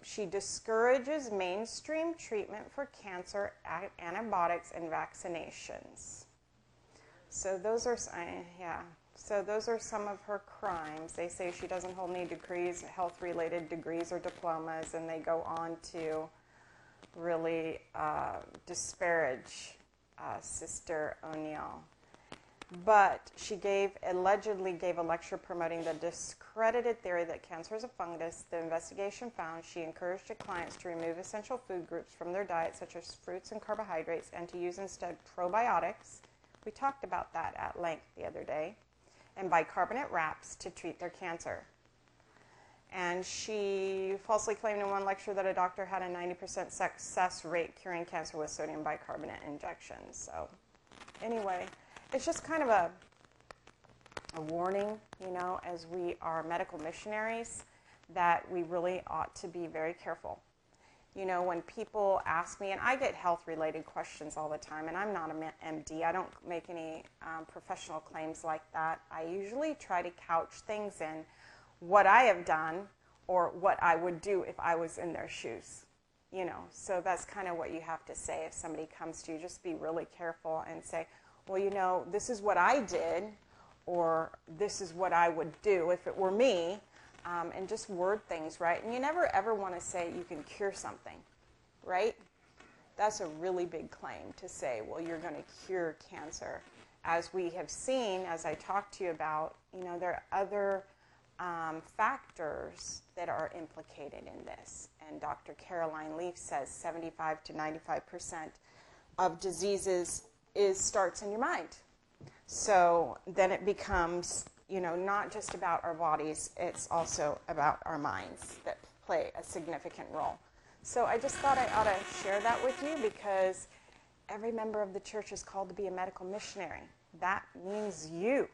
she discourages mainstream treatment for cancer, antibiotics, and vaccinations. So those are, So those are some of her crimes. They say she doesn't hold any degrees, health-related degrees or diplomas, and they go on to really disparage Sister O'Neill. But she allegedly gave a lecture promoting the discredited theory that cancer is a fungus. The investigation found she encouraged her clients to remove essential food groups from their diet, such as fruits and carbohydrates, and to use instead probiotics. We talked about that at length the other day. And bicarbonate wraps to treat their cancer. And she falsely claimed in one lecture that a doctor had a 90% success rate curing cancer with sodium bicarbonate injections. So anyway, it's just kind of a warning, you know, as we are medical missionaries, that we really ought to be very careful. You know, when people ask me, and I get health-related questions all the time, and I'm not an MD, I don't make any professional claims like that. I usually try to couch things in what I have done or what I would do if I was in their shoes. You know, so that's kind of what you have to say if somebody comes to you. Just be really careful and say, well, you know, this is what I did, or this is what I would do if it were me, and just word things right. And you never ever want to say you can cure something, right? That's a really big claim to say, well, you're going to cure cancer. As we have seen, as I talked to you about, you know, there are other factors that are implicated in this. And Dr. Caroline Leaf says 75 to 95% of diseases starts in your mind. So then it becomes, you know, not just about our bodies, it's also about our minds that play a significant role. So I just thought I ought to share that with you, because every member of the church is called to be a medical missionary. That means you.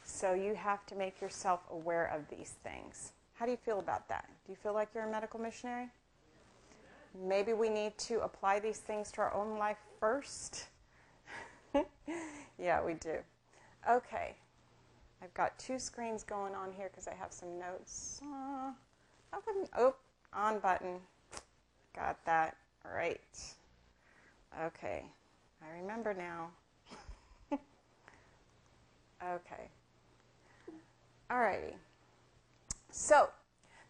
So you have to make yourself aware of these things. How do you feel about that? Do you feel like you're a medical missionary? Maybe we need to apply these things to our own life first. Yeah, we do. Okay. I've got two screens going on here because I have some notes. On button. Got that. All right. Okay. I remember now. Okay. Alrighty. So,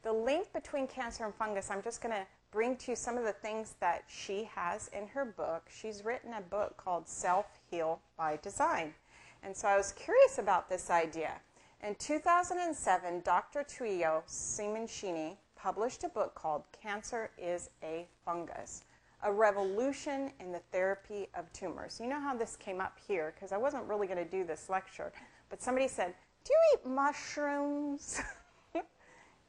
the link between cancer and fungus, I'm just going to bring to you some of the things that she has in her book. She's written a book called Self-Heal by Design. And so I was curious about this idea. In 2007, Dr. Tullio Simoncini published a book called Cancer is a Fungus, a revolution in the therapy of tumors. You know how this came up here, because I wasn't really going to do this lecture, but somebody said, do you eat mushrooms?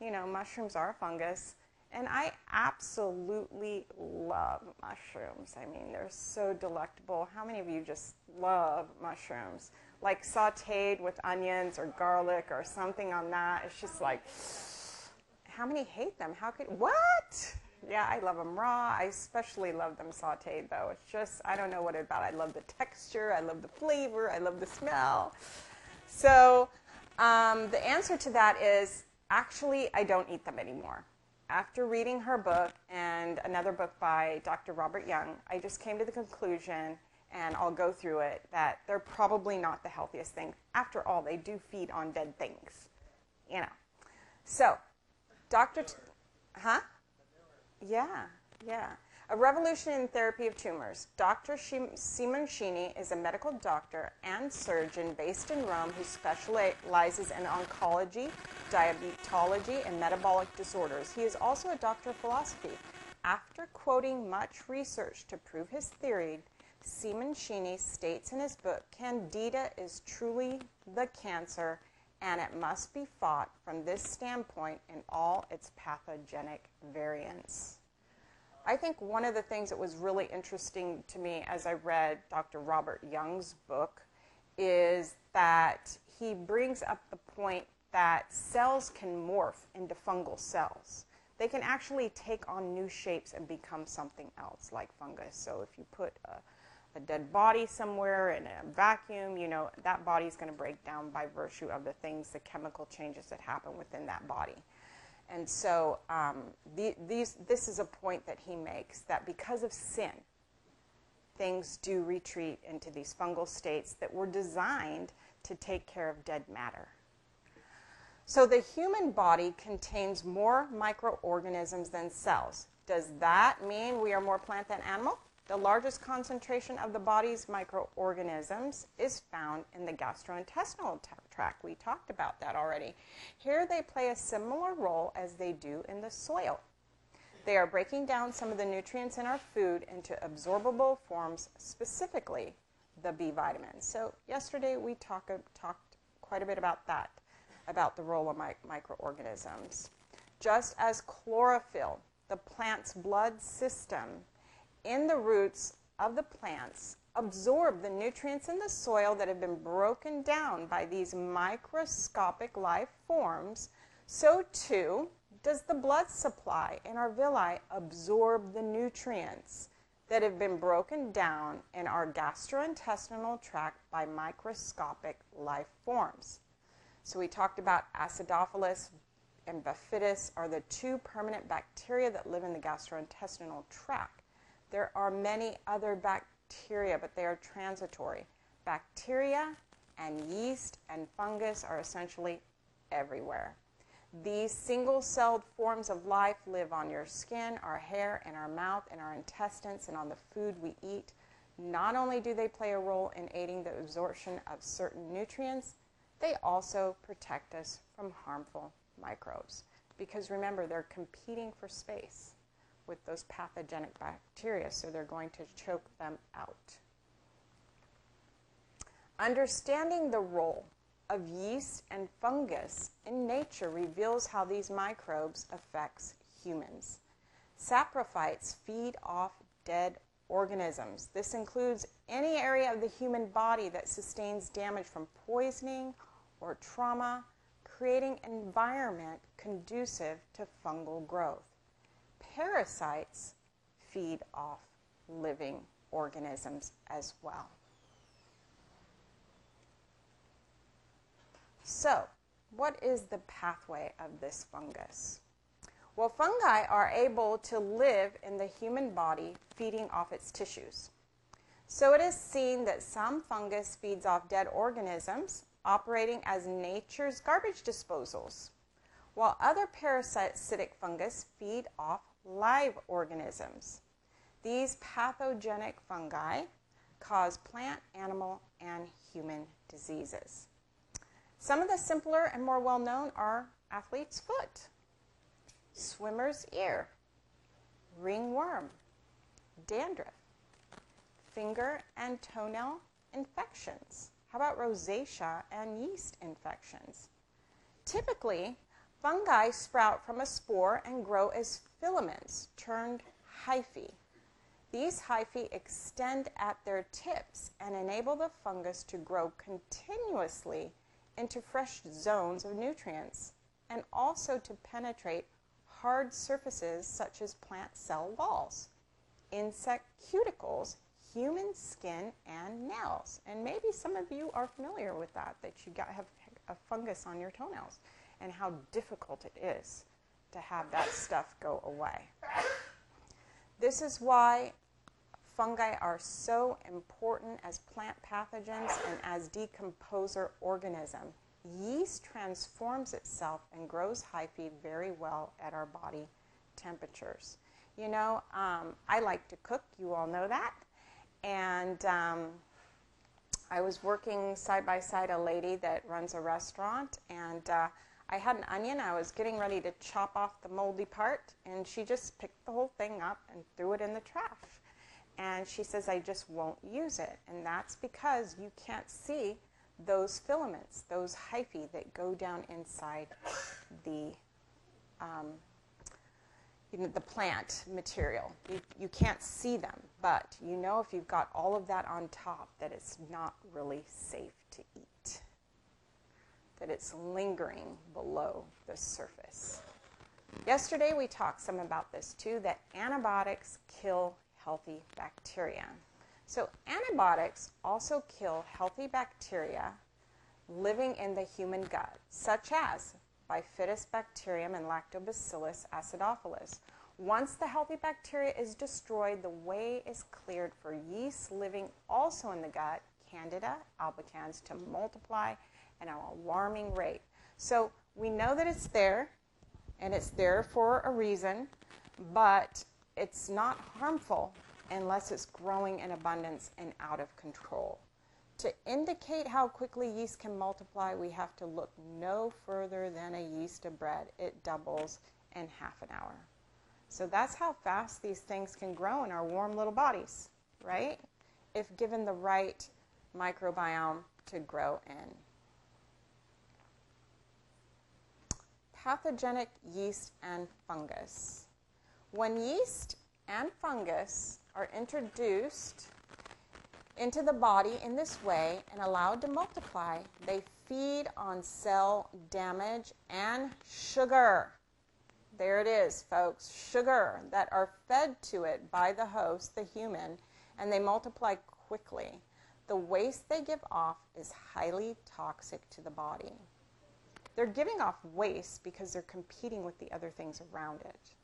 You know, mushrooms are a fungus. And I absolutely love mushrooms. I mean, they're so delectable. How many of you just love mushrooms? Like sauteed with onions or garlic or something on that. It's just like, how many hate them? How could, what? Yeah, I love them raw. I especially love them sauteed, though. It's just, I don't know what it's about. I love the texture. I love the flavor. I love the smell. So the answer to that is, actually, I don't eat them anymore. After reading her book and another book by Dr. Robert Young, I just came to the conclusion, and I'll go through it, that they're probably not the healthiest thing. After all, they do feed on dead things, you know. So, Yeah. A revolution in therapy of tumors. Dr. Simoncini is a medical doctor and surgeon based in Rome who specializes in oncology, diabetology, and metabolic disorders. He is also a doctor of philosophy. After quoting much research to prove his theory, Simoncini states in his book, Candida is truly the cancer, and it must be fought from this standpoint in all its pathogenic variants. I think one of the things that was really interesting to me as I read Dr. Robert Young's book is that he brings up the point that cells can morph into fungal cells. They can actually take on new shapes and become something else, like fungus. So if you put a dead body somewhere in a vacuum, you know, that body is going to break down by virtue of the things, the chemical changes that happen within that body. And so this is a point that he makes, that because of sin, things do retreat into these fungal states that were designed to take care of dead matter. So the human body contains more microorganisms than cells. Does that mean we are more plant than animal? The largest concentration of the body's microorganisms is found in the gastrointestinal tract. We talked about that already. Here they play a similar role as they do in the soil. They are breaking down some of the nutrients in our food into absorbable forms, specifically the B vitamins. So yesterday we talked quite a bit about that, about the role of microorganisms. Just as chlorophyll, the plant's blood system, in the roots of the plants absorb the nutrients in the soil that have been broken down by these microscopic life forms, so too does the blood supply in our villi absorb the nutrients that have been broken down in our gastrointestinal tract by microscopic life forms. So we talked about acidophilus and bifidus are the two permanent bacteria that live in the gastrointestinal tract. There are many other bacteria, but they are transitory. Bacteria and yeast and fungus are essentially everywhere. These single-celled forms of life live on your skin, our hair, and our mouth, and our intestines, and on the food we eat. Not only do they play a role in aiding the absorption of certain nutrients, they also protect us from harmful microbes. Because remember, they're competing for space with those pathogenic bacteria, so they're going to choke them out. Understanding the role of yeast and fungus in nature reveals how these microbes affect humans. Saprophytes feed off dead organisms. This includes any area of the human body that sustains damage from poisoning or trauma, creating an environment conducive to fungal growth. Parasites feed off living organisms as well. So, what is the pathway of this fungus? Well, fungi are able to live in the human body feeding off its tissues. So it is seen that some fungus feeds off dead organisms, operating as nature's garbage disposals, while other parasitic fungus feed off live organisms. These pathogenic fungi cause plant, animal, and human diseases. Some of the simpler and more well-known are athlete's foot, swimmer's ear, ringworm, dandruff, finger and toenail infections. How about rosacea and yeast infections? Typically, fungi sprout from a spore and grow as filaments, termed hyphae. These hyphae extend at their tips and enable the fungus to grow continuously into fresh zones of nutrients, and also to penetrate hard surfaces such as plant cell walls, insect cuticles, human skin, and nails. And maybe some of you are familiar with that you have a fungus on your toenails and how difficult it is to have that stuff go away. This is why fungi are so important as plant pathogens and as decomposer organism. Yeast transforms itself and grows hyphae very well at our body temperatures. You know, I like to cook, you all know that. And I was working side by side a lady that runs a restaurant, and I had an onion. I was getting ready to chop off the moldy part, and she just picked the whole thing up and threw it in the trash. And she says, I just won't use it. And that's because you can't see those filaments, those hyphae that go down inside the the plant material. You can't see them, but you know if you've got all of that on top that it's not really safe to eat, that it's lingering below the surface. Yesterday we talked some about this too, that antibiotics kill healthy bacteria. So antibiotics also kill healthy bacteria living in the human gut, such as Bifidus bacterium and Lactobacillus acidophilus. Once the healthy bacteria is destroyed, the way is cleared for yeast living also in the gut, Candida albicans, to multiply at an alarming rate. So we know that it's there, and it's there for a reason, but it's not harmful unless it's growing in abundance and out of control. To indicate how quickly yeast can multiply, we have to look no further than a yeast of bread. It doubles in half an hour. So that's how fast these things can grow in our warm little bodies, right? If given the right microbiome to grow in. pathogenic yeast and fungus. When yeast and fungus are introduced into the body in this way and allowed to multiply, they feed on cell damage and sugar. There it is, folks, sugar that are fed to it by the host, the human, and they multiply quickly. The waste they give off is highly toxic to the body. They're giving off waste because they're competing with the other things around it,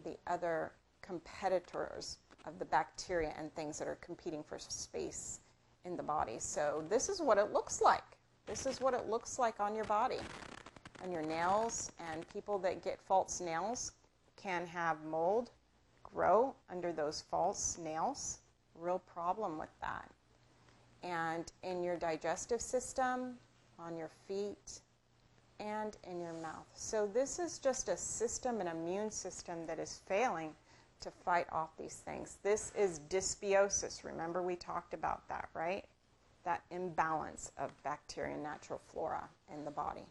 the other competitors of the bacteria and things that are competing for space in the body. So this is what it looks like. This is what it looks like on your body, on your nails. And people that get false nails can have mold grow under those false nails. Real problem with that. And in your digestive system, on your feet, and in your mouth. So this is just a system, an immune system that is failing to fight off these things. This is dysbiosis. Remember we talked about that, right? That imbalance of bacteria and natural flora in the body.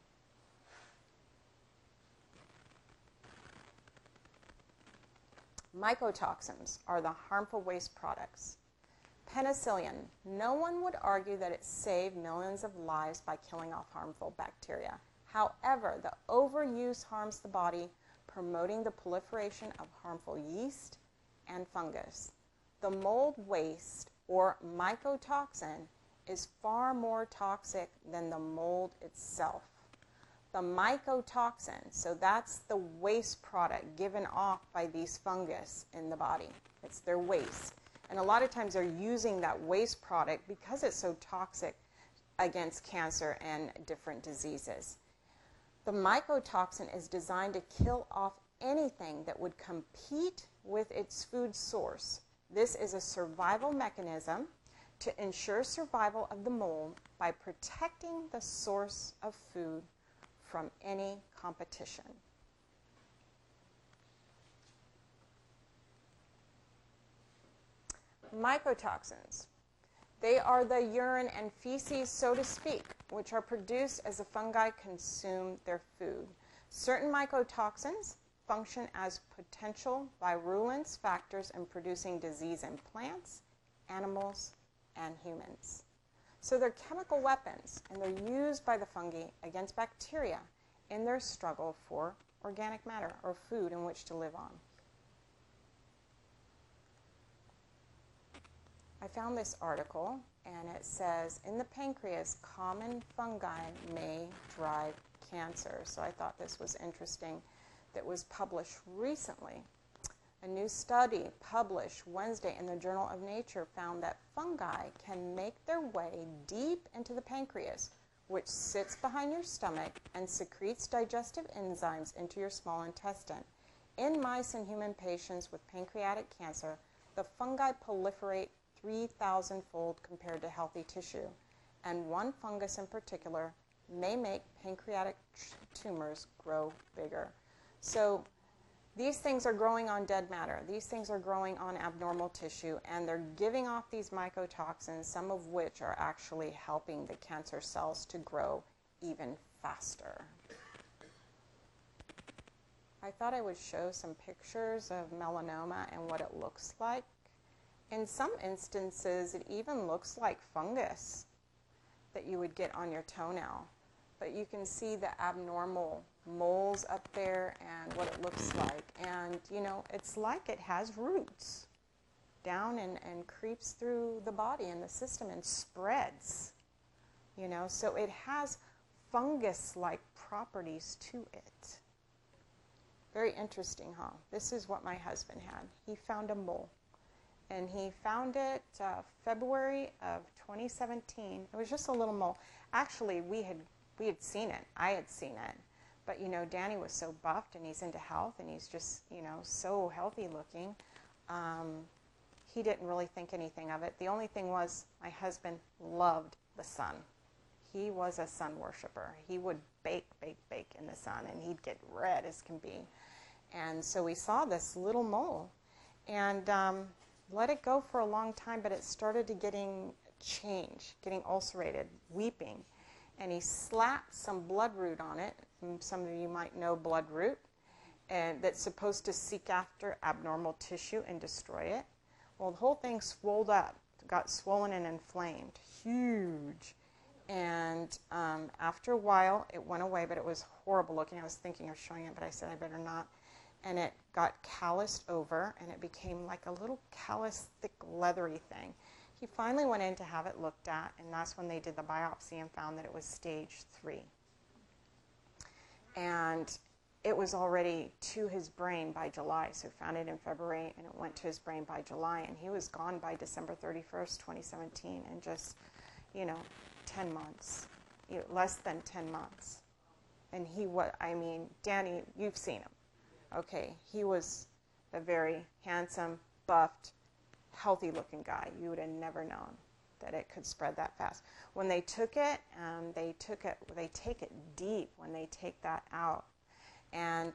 Mycotoxins are the harmful waste products. Penicillin. No one would argue that it saved millions of lives by killing off harmful bacteria. However, the overuse harms the body, promoting the proliferation of harmful yeast and fungus. The mold waste, or mycotoxin, is far more toxic than the mold itself. The mycotoxin, so that's the waste product given off by these fungus in the body. It's their waste. And a lot of times they're using that waste product because it's so toxic against cancer and different diseases. The mycotoxin is designed to kill off anything that would compete with its food source. This is a survival mechanism to ensure survival of the mold by protecting the source of food from any competition. Mycotoxins. They are the urine and feces, so to speak, which are produced as the fungi consume their food. Certain mycotoxins function as potential virulence factors in producing disease in plants, animals, and humans. So they're chemical weapons, and they're used by the fungi against bacteria in their struggle for organic matter or food in which to live on. I found this article, and it says, in the pancreas, common fungi may drive cancer. So I thought this was interesting that was published recently. A new study published Wednesday in the Journal of Nature found that fungi can make their way deep into the pancreas, which sits behind your stomach and secretes digestive enzymes into your small intestine. In mice and human patients with pancreatic cancer, the fungi proliferate 3,000-fold compared to healthy tissue, and one fungus in particular may make pancreatic tumors grow bigger. So these things are growing on dead matter. These things are growing on abnormal tissue, and they're giving off these mycotoxins, some of which are actually helping the cancer cells to grow even faster. I thought I would show some pictures of melanoma and what it looks like. In some instances, it even looks like fungus that you would get on your toenail. But you can see the abnormal moles up there and what it looks like. And, you know, it's like it has roots down and creeps through the body and the system and spreads. You know, so it has fungus-like properties to it. Very interesting, huh? This is what my husband had. He found a mole. And he found it February of 2017. It was just a little mole. Actually, we had seen it. I had seen it. But, you know, Danny was so buffed, and he's into health, and he's just, you know, so healthy looking. He didn't really think anything of it. The only thing was my husband loved the sun. He was a sun worshiper. He would bake in the sun, and he'd get red as can be. And so we saw this little mole. And let it go for a long time, but it started to getting ulcerated, weeping. And he slapped some bloodroot on it, some of you might know bloodroot, and that's supposed to seek after abnormal tissue and destroy it. Well, the whole thing swelled up, got swollen and inflamed, huge. And after a while, it went away, but it was horrible looking. I was thinking of showing it, but I said I better not. And it got calloused over, and it became like a little callous, thick, leathery thing. He finally went in to have it looked at, and that's when they did the biopsy and found that it was stage 3. And it was already to his brain by July, so found it in February, and it went to his brain by July, and he was gone by December 31st, 2017, and just, 10 months, less than 10 months. And Danny, you've seen him. Okay, he was a very handsome, buffed, healthy-looking guy. You would have never known that it could spread that fast. When they took it, they take it deep when they take that out. And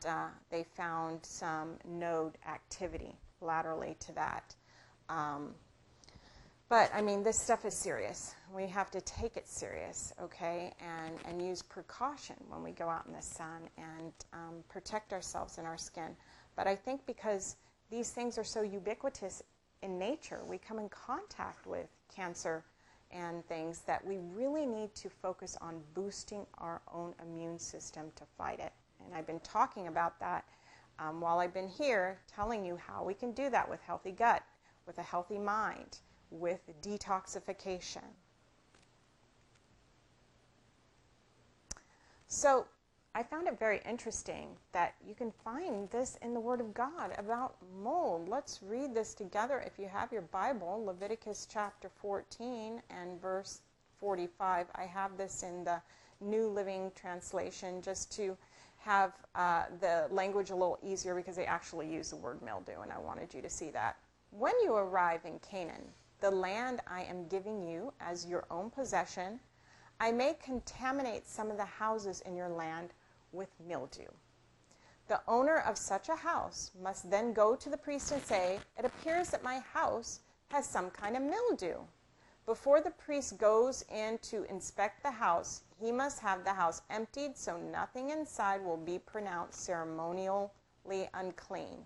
they found some node activity laterally to that. But, this stuff is serious. We have to take it serious, okay, and use precaution when we go out in the sun and protect ourselves and our skin. But I think because these things are so ubiquitous in nature, we come in contact with cancer and things that we really need to focus on boosting our own immune system to fight it. And I've been talking about that while I've been here, telling you how we can do that with healthy gut, with a healthy mind, with detoxification. So I found it very interesting that you can find this in the Word of God about mold. Let's read this together. If you have your Bible, Leviticus chapter 14 and verse 45. I have this in the New Living Translation just to have the language a little easier because they actually use the word mildew, and I wanted you to see that. When you arrive in Canaan, the land I am giving you as your own possession, I may contaminate some of the houses in your land with mildew. The owner of such a house must then go to the priest and say, it appears that my house has some kind of mildew. Before the priest goes in to inspect the house, he must have the house emptied so nothing inside will be pronounced ceremonially unclean.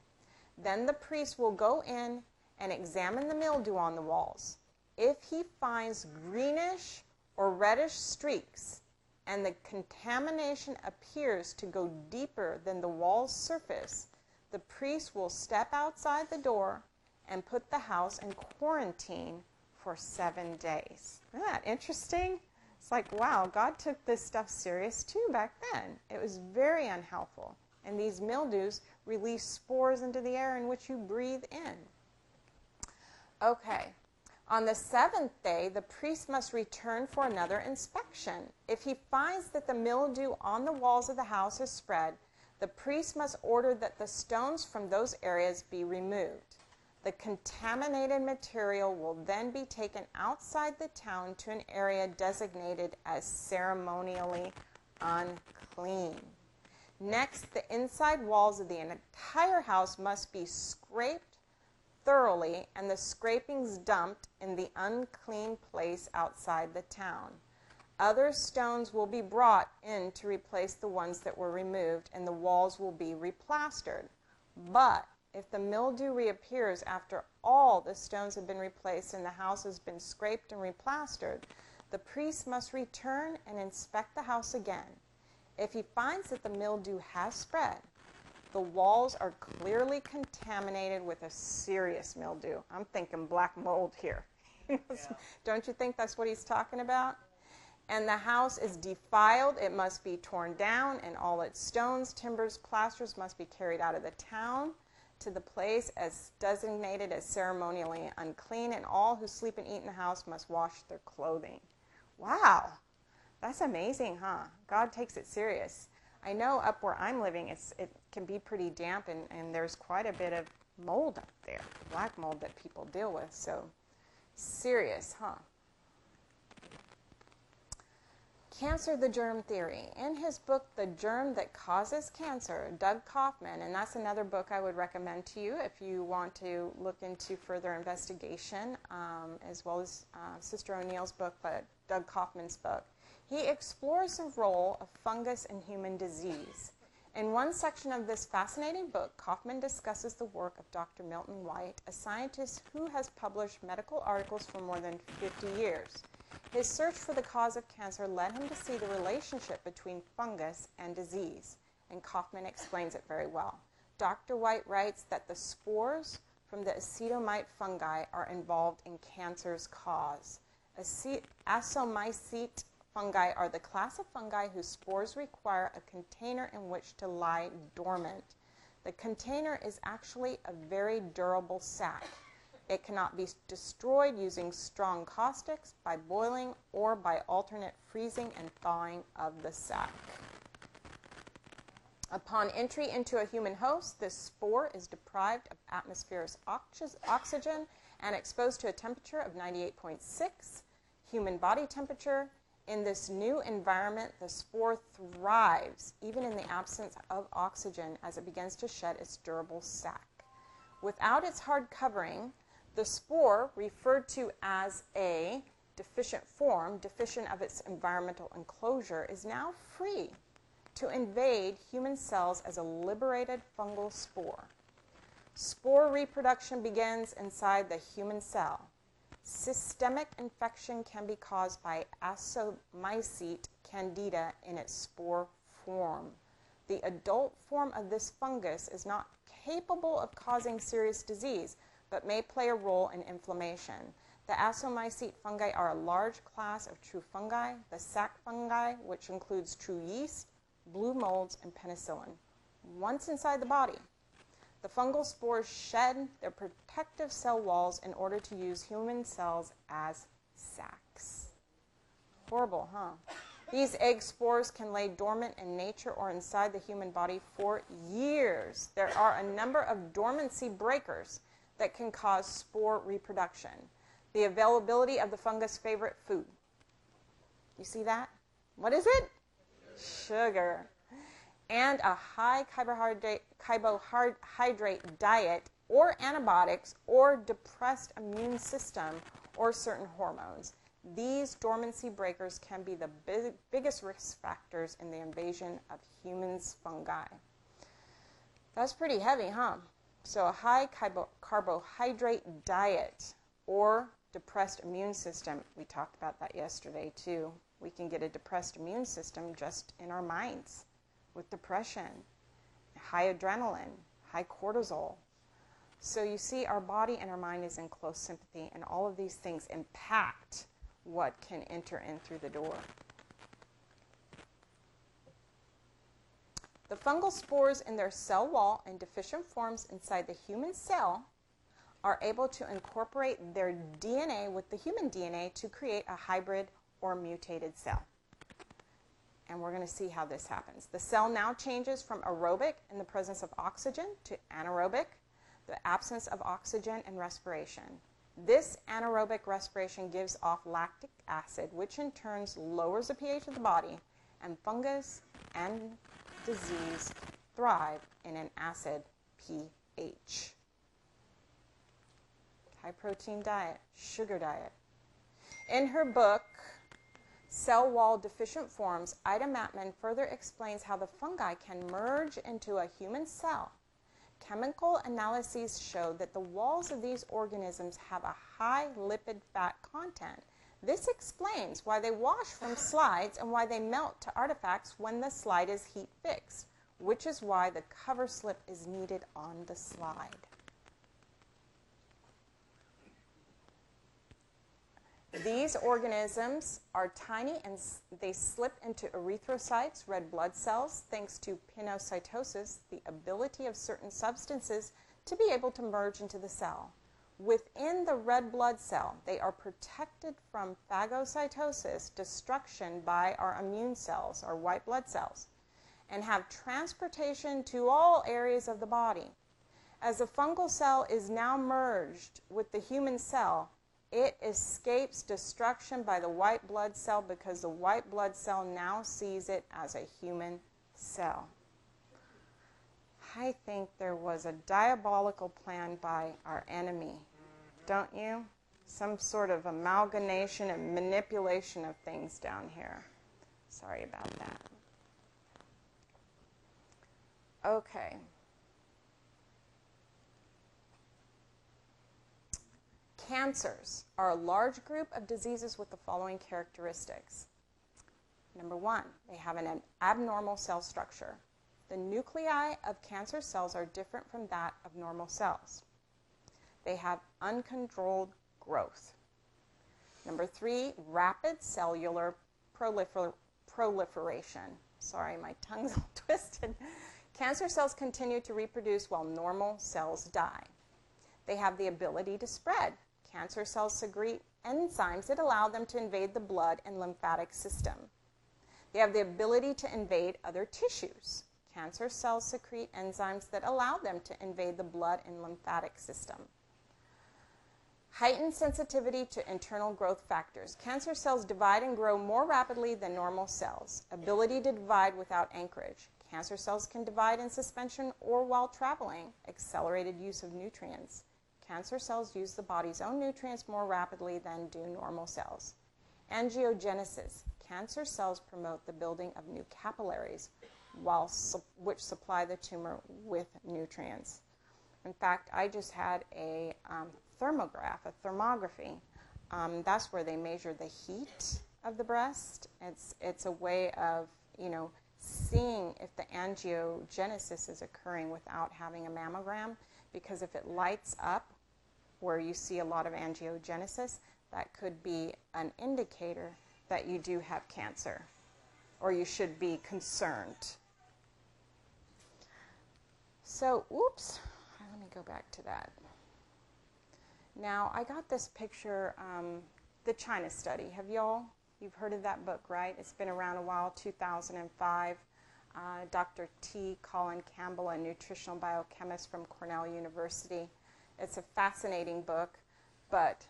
Then the priest will go in and examine the mildew on the walls. If he finds greenish or reddish streaks, and the contamination appears to go deeper than the wall's surface, the priest will step outside the door and put the house in quarantine for 7 days. Isn't that interesting? It's like, wow, God took this stuff serious too back then. It was very unhelpful. And these mildews release spores into the air in which you breathe in. Okay. On the 7th day, the priest must return for another inspection. If he finds that the mildew on the walls of the house has spread, the priest must order that the stones from those areas be removed. The contaminated material will then be taken outside the town to an area designated as ceremonially unclean. Next, the inside walls of the entire house must be scraped thoroughly and the scrapings dumped in the unclean place outside the town. Other stones will be brought in to replace the ones that were removed, and the walls will be replastered. But if the mildew reappears after all the stones have been replaced and the house has been scraped and replastered, the priest must return and inspect the house again. If he finds that the mildew has spread, the walls are clearly contaminated with a serious mildew. I'm thinking black mold here. Yeah. Don't you think that's what he's talking about? And the house is defiled. It must be torn down, and all its stones, timbers, plasters must be carried out of the town to the place as designated as ceremonially unclean, and all who sleep and eat in the house must wash their clothing. Wow, that's amazing, huh? God takes it serious. I know up where I'm living, it can be pretty damp, and there's quite a bit of mold up there, black mold that people deal with. So serious, huh? Cancer, the Germ Theory. In his book, The Germ That Causes Cancer, Doug Kaufman, and that's another book I would recommend to you if you want to look into further investigation, as well as Sister O'Neill's book, but Doug Kaufman's book. He explores the role of fungus in human disease. In one section of this fascinating book, Kaufman discusses the work of Dr. Milton White, a scientist who has published medical articles for more than 50 years. His search for the cause of cancer led him to see the relationship between fungus and disease, and Kaufman explains it very well. Dr. White writes that the spores from the acetomycete fungi are involved in cancer's cause. Acomycete fungi are the class of fungi whose spores require a container in which to lie dormant. The container is actually a very durable sac. It cannot be destroyed using strong caustics, by boiling, or by alternate freezing and thawing of the sac. Upon entry into a human host, this spore is deprived of atmospheric oxygen and exposed to a temperature of 98.6 human body temperature. In this new environment, the spore thrives, even in the absence of oxygen, as it begins to shed its durable sac. Without its hard covering, the spore, referred to as a deficient form, deficient of its environmental enclosure, is now free to invade human cells as a liberated fungal spore. Spore reproduction begins inside the human cell. Systemic infection can be caused by Acomycete candida in its spore form. The adult form of this fungus is not capable of causing serious disease, but may play a role in inflammation. The Acomycete fungi are a large class of true fungi, the sac fungi, which includes true yeast, blue molds, and penicillin. Once inside the body, the fungal spores shed their protective cell walls in order to use human cells as sacs. Horrible, huh? These egg spores can lay dormant in nature or inside the human body for years. There are a number of dormancy breakers that can cause spore reproduction. The availability of the fungus' favorite food. You see that? What is it? Sugar. And a high carbohydrate diet, or antibiotics, or depressed immune system, or certain hormones. These dormancy breakers can be the biggest risk factors in the invasion of humans' fungi. That's pretty heavy, huh? So a high carbohydrate diet or depressed immune system, we talked about that yesterday too. We can get a depressed immune system just in our minds with depression, high adrenaline, high cortisol. So you see, our body and our mind is in close sympathy, and all of these things impact what can enter in through the door. The fungal spores in their cell wall in deficient forms inside the human cell are able to incorporate their DNA with the human DNA to create a hybrid or mutated cell. And we're going to see how this happens. The cell now changes from aerobic in the presence of oxygen to anaerobic, the absence of oxygen and respiration. This anaerobic respiration gives off lactic acid, which in turn lowers the pH of the body, and fungus and disease thrive in an acid pH. High protein diet, sugar diet. In her book, Cell Wall Deficient Forms, Ida Mattman further explains how the fungi can merge into a human cell. Chemical analyses show that the walls of these organisms have a high lipid fat content. This explains why they wash from slides and why they melt to artifacts when the slide is heat fixed, which is why the cover slip is needed on the slide. These organisms are tiny and they slip into erythrocytes, red blood cells, thanks to pinocytosis, the ability of certain substances to be able to merge into the cell. Within the red blood cell, they are protected from phagocytosis, destruction by our immune cells, our white blood cells, and have transportation to all areas of the body. As the fungal cell is now merged with the human cell, it escapes destruction by the white blood cell because the white blood cell now sees it as a human cell. I think there was a diabolical plan by our enemy, don't you? Some sort of amalgamation and manipulation of things down here. Sorry about that. Okay. Cancers are a large group of diseases with the following characteristics. Number 1, they have an abnormal cell structure. The nuclei of cancer cells are different from that of normal cells. They have uncontrolled growth. Number 3, rapid cellular proliferation. Sorry, my tongue's all twisted. Cancer cells continue to reproduce while normal cells die. They have the ability to spread. Cancer cells secrete enzymes that allow them to invade the blood and lymphatic system. They have the ability to invade other tissues. Cancer cells secrete enzymes that allow them to invade the blood and lymphatic system. Heightened sensitivity to internal growth factors. Cancer cells divide and grow more rapidly than normal cells. Ability to divide without anchorage. Cancer cells can divide in suspension or while traveling. Accelerated use of nutrients. Cancer cells use the body's own nutrients more rapidly than do normal cells. Angiogenesis. Cancer cells promote the building of new capillaries, which supply the tumor with nutrients. In fact, I just had a thermography. That's where they measure the heat of the breast. It's a way of, seeing if the angiogenesis is occurring without having a mammogram, because if it lights up where you see a lot of angiogenesis, that could be an indicator that you do have cancer, or you should be concerned. So, oops, let me go back to that. Now, I got this picture, the China study. You've heard of that book, right? It's been around a while, 2005. Dr. T. Colin Campbell, a nutritional biochemist from Cornell University. It's a fascinating book, but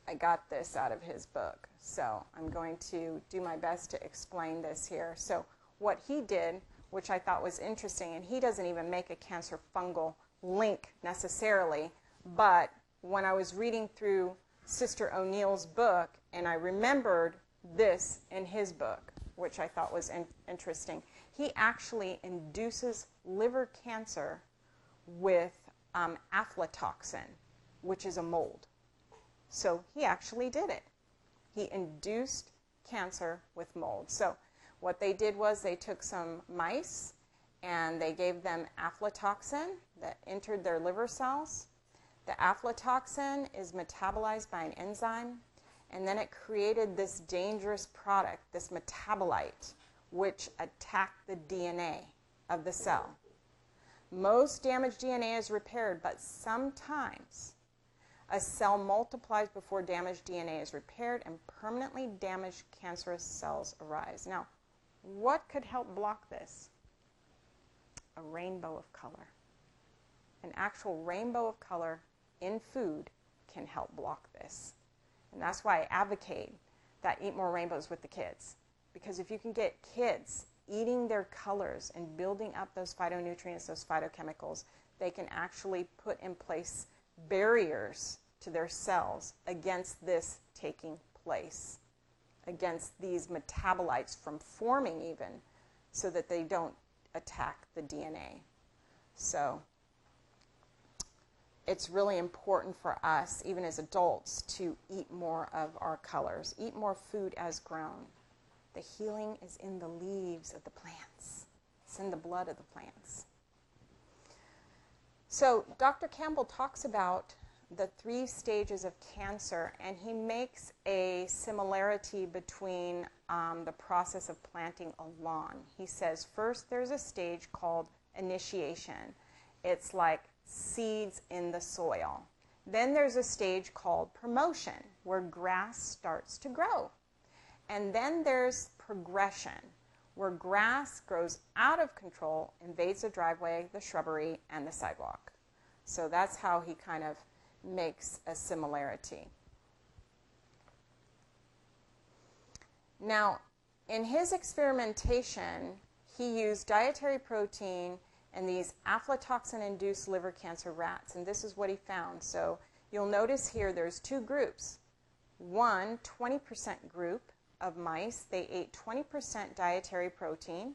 I got this out of his book. So I'm going to do my best to explain this here. So what he did, which I thought was interesting, and he doesn't even make a cancer fungal link necessarily, but when I was reading through Sister O'Neill's book, and I remembered this in his book, which I thought was interesting, he actually induces liver cancer with aflatoxin, which is a mold. So he actually did it. He induced cancer with mold. So what they did was they took some mice and they gave them aflatoxin that entered their liver cells. The aflatoxin is metabolized by an enzyme, and then it created this dangerous product, this metabolite, which attacked the DNA of the cell. Most damaged DNA is repaired, but sometimes a cell multiplies before damaged DNA is repaired and permanently damaged cancerous cells arise. Now, what could help block this? A rainbow of color. An actual rainbow of color in food can help block this. And that's why I advocate that eat more rainbows with the kids. Because if you can get kids eating their colors and building up those phytonutrients, those phytochemicals, they can actually put in place barriers to their cells against this taking place, against these metabolites from forming even, so that they don't attack the DNA. So it's really important for us, even as adults, to eat more of our colors, eat more food as grown. The healing is in the leaves of the plants. It's in the blood of the plants. So Dr. Campbell talks about the 3 stages of cancer, and he makes a similarity between the process of planting a lawn. He says, first there's a stage called initiation. It's like seeds in the soil. Then there's a stage called promotion, where grass starts to grow. And then there's progression, where grass grows out of control, invades the driveway, the shrubbery, and the sidewalk. So that's how he kind of makes a similarity. Now, in his experimentation, he used dietary protein and these aflatoxin-induced liver cancer rats, and this is what he found. So you'll notice here there's 2 groups. One 20% group of mice, they ate 20% dietary protein,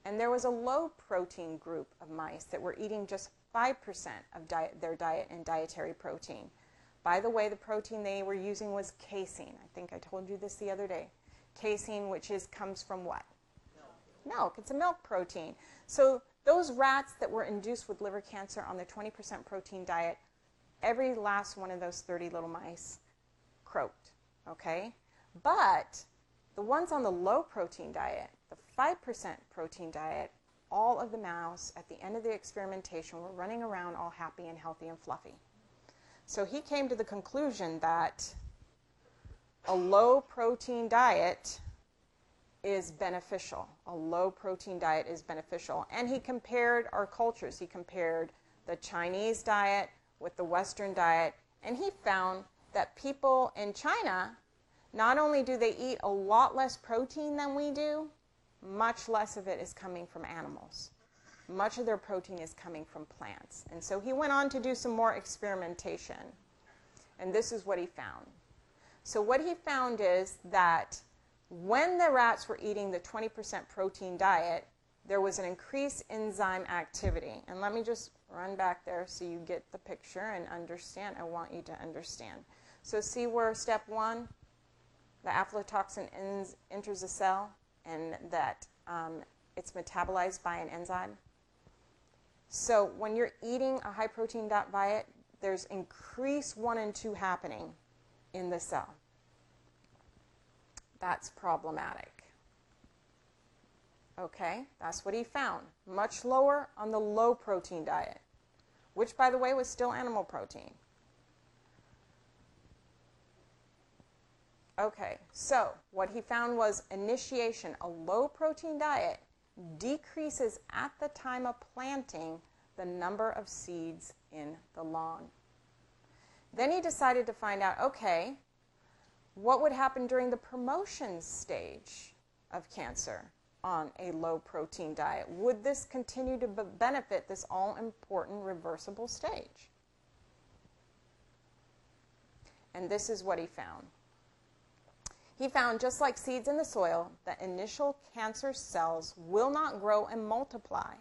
and there was a low protein group of mice that were eating just 5% of their diet in dietary protein. By the way, the protein they were using was casein. I think I told you this the other day. Casein, which comes from what? Milk. It's a milk protein. So those rats that were induced with liver cancer on the 20% protein diet, every last one of those 30 little mice croaked, okay? But the ones on the low protein diet, the 5% protein diet, all of the mouse at the end of the experimentation were running around all happy and healthy and fluffy. So he came to the conclusion that a low protein diet is beneficial. A low protein diet is beneficial. And he compared our cultures. He compared the Chinese diet with the Western diet, and he found that people in China, not only do they eat a lot less protein than we do, much less of it is coming from animals. Much of their protein is coming from plants. And so he went on to do some more experimentation. And this is what he found. So what he found is that when the rats were eating the 20% protein diet, there was an increased enzyme activity. And let me just run back there so you get the picture and understand. I want you to understand. So see where step 1, the aflatoxin enters the cell and that it's metabolized by an enzyme. So when you're eating a high protein diet, there's increase 1 and 2 happening in the cell. That's problematic. Okay, that's what he found. Much lower on the low protein diet, which, by the way, was still animal protein. Okay, so what he found was initiation. A low protein diet decreases at the time of planting the number of seeds in the lawn. Then he decided to find out, okay, what would happen during the promotion stage of cancer on a low protein diet? Would this continue to benefit this all-important reversible stage? And this is what he found. He found, just like seeds in the soil, that initial cancer cells will not grow and multiply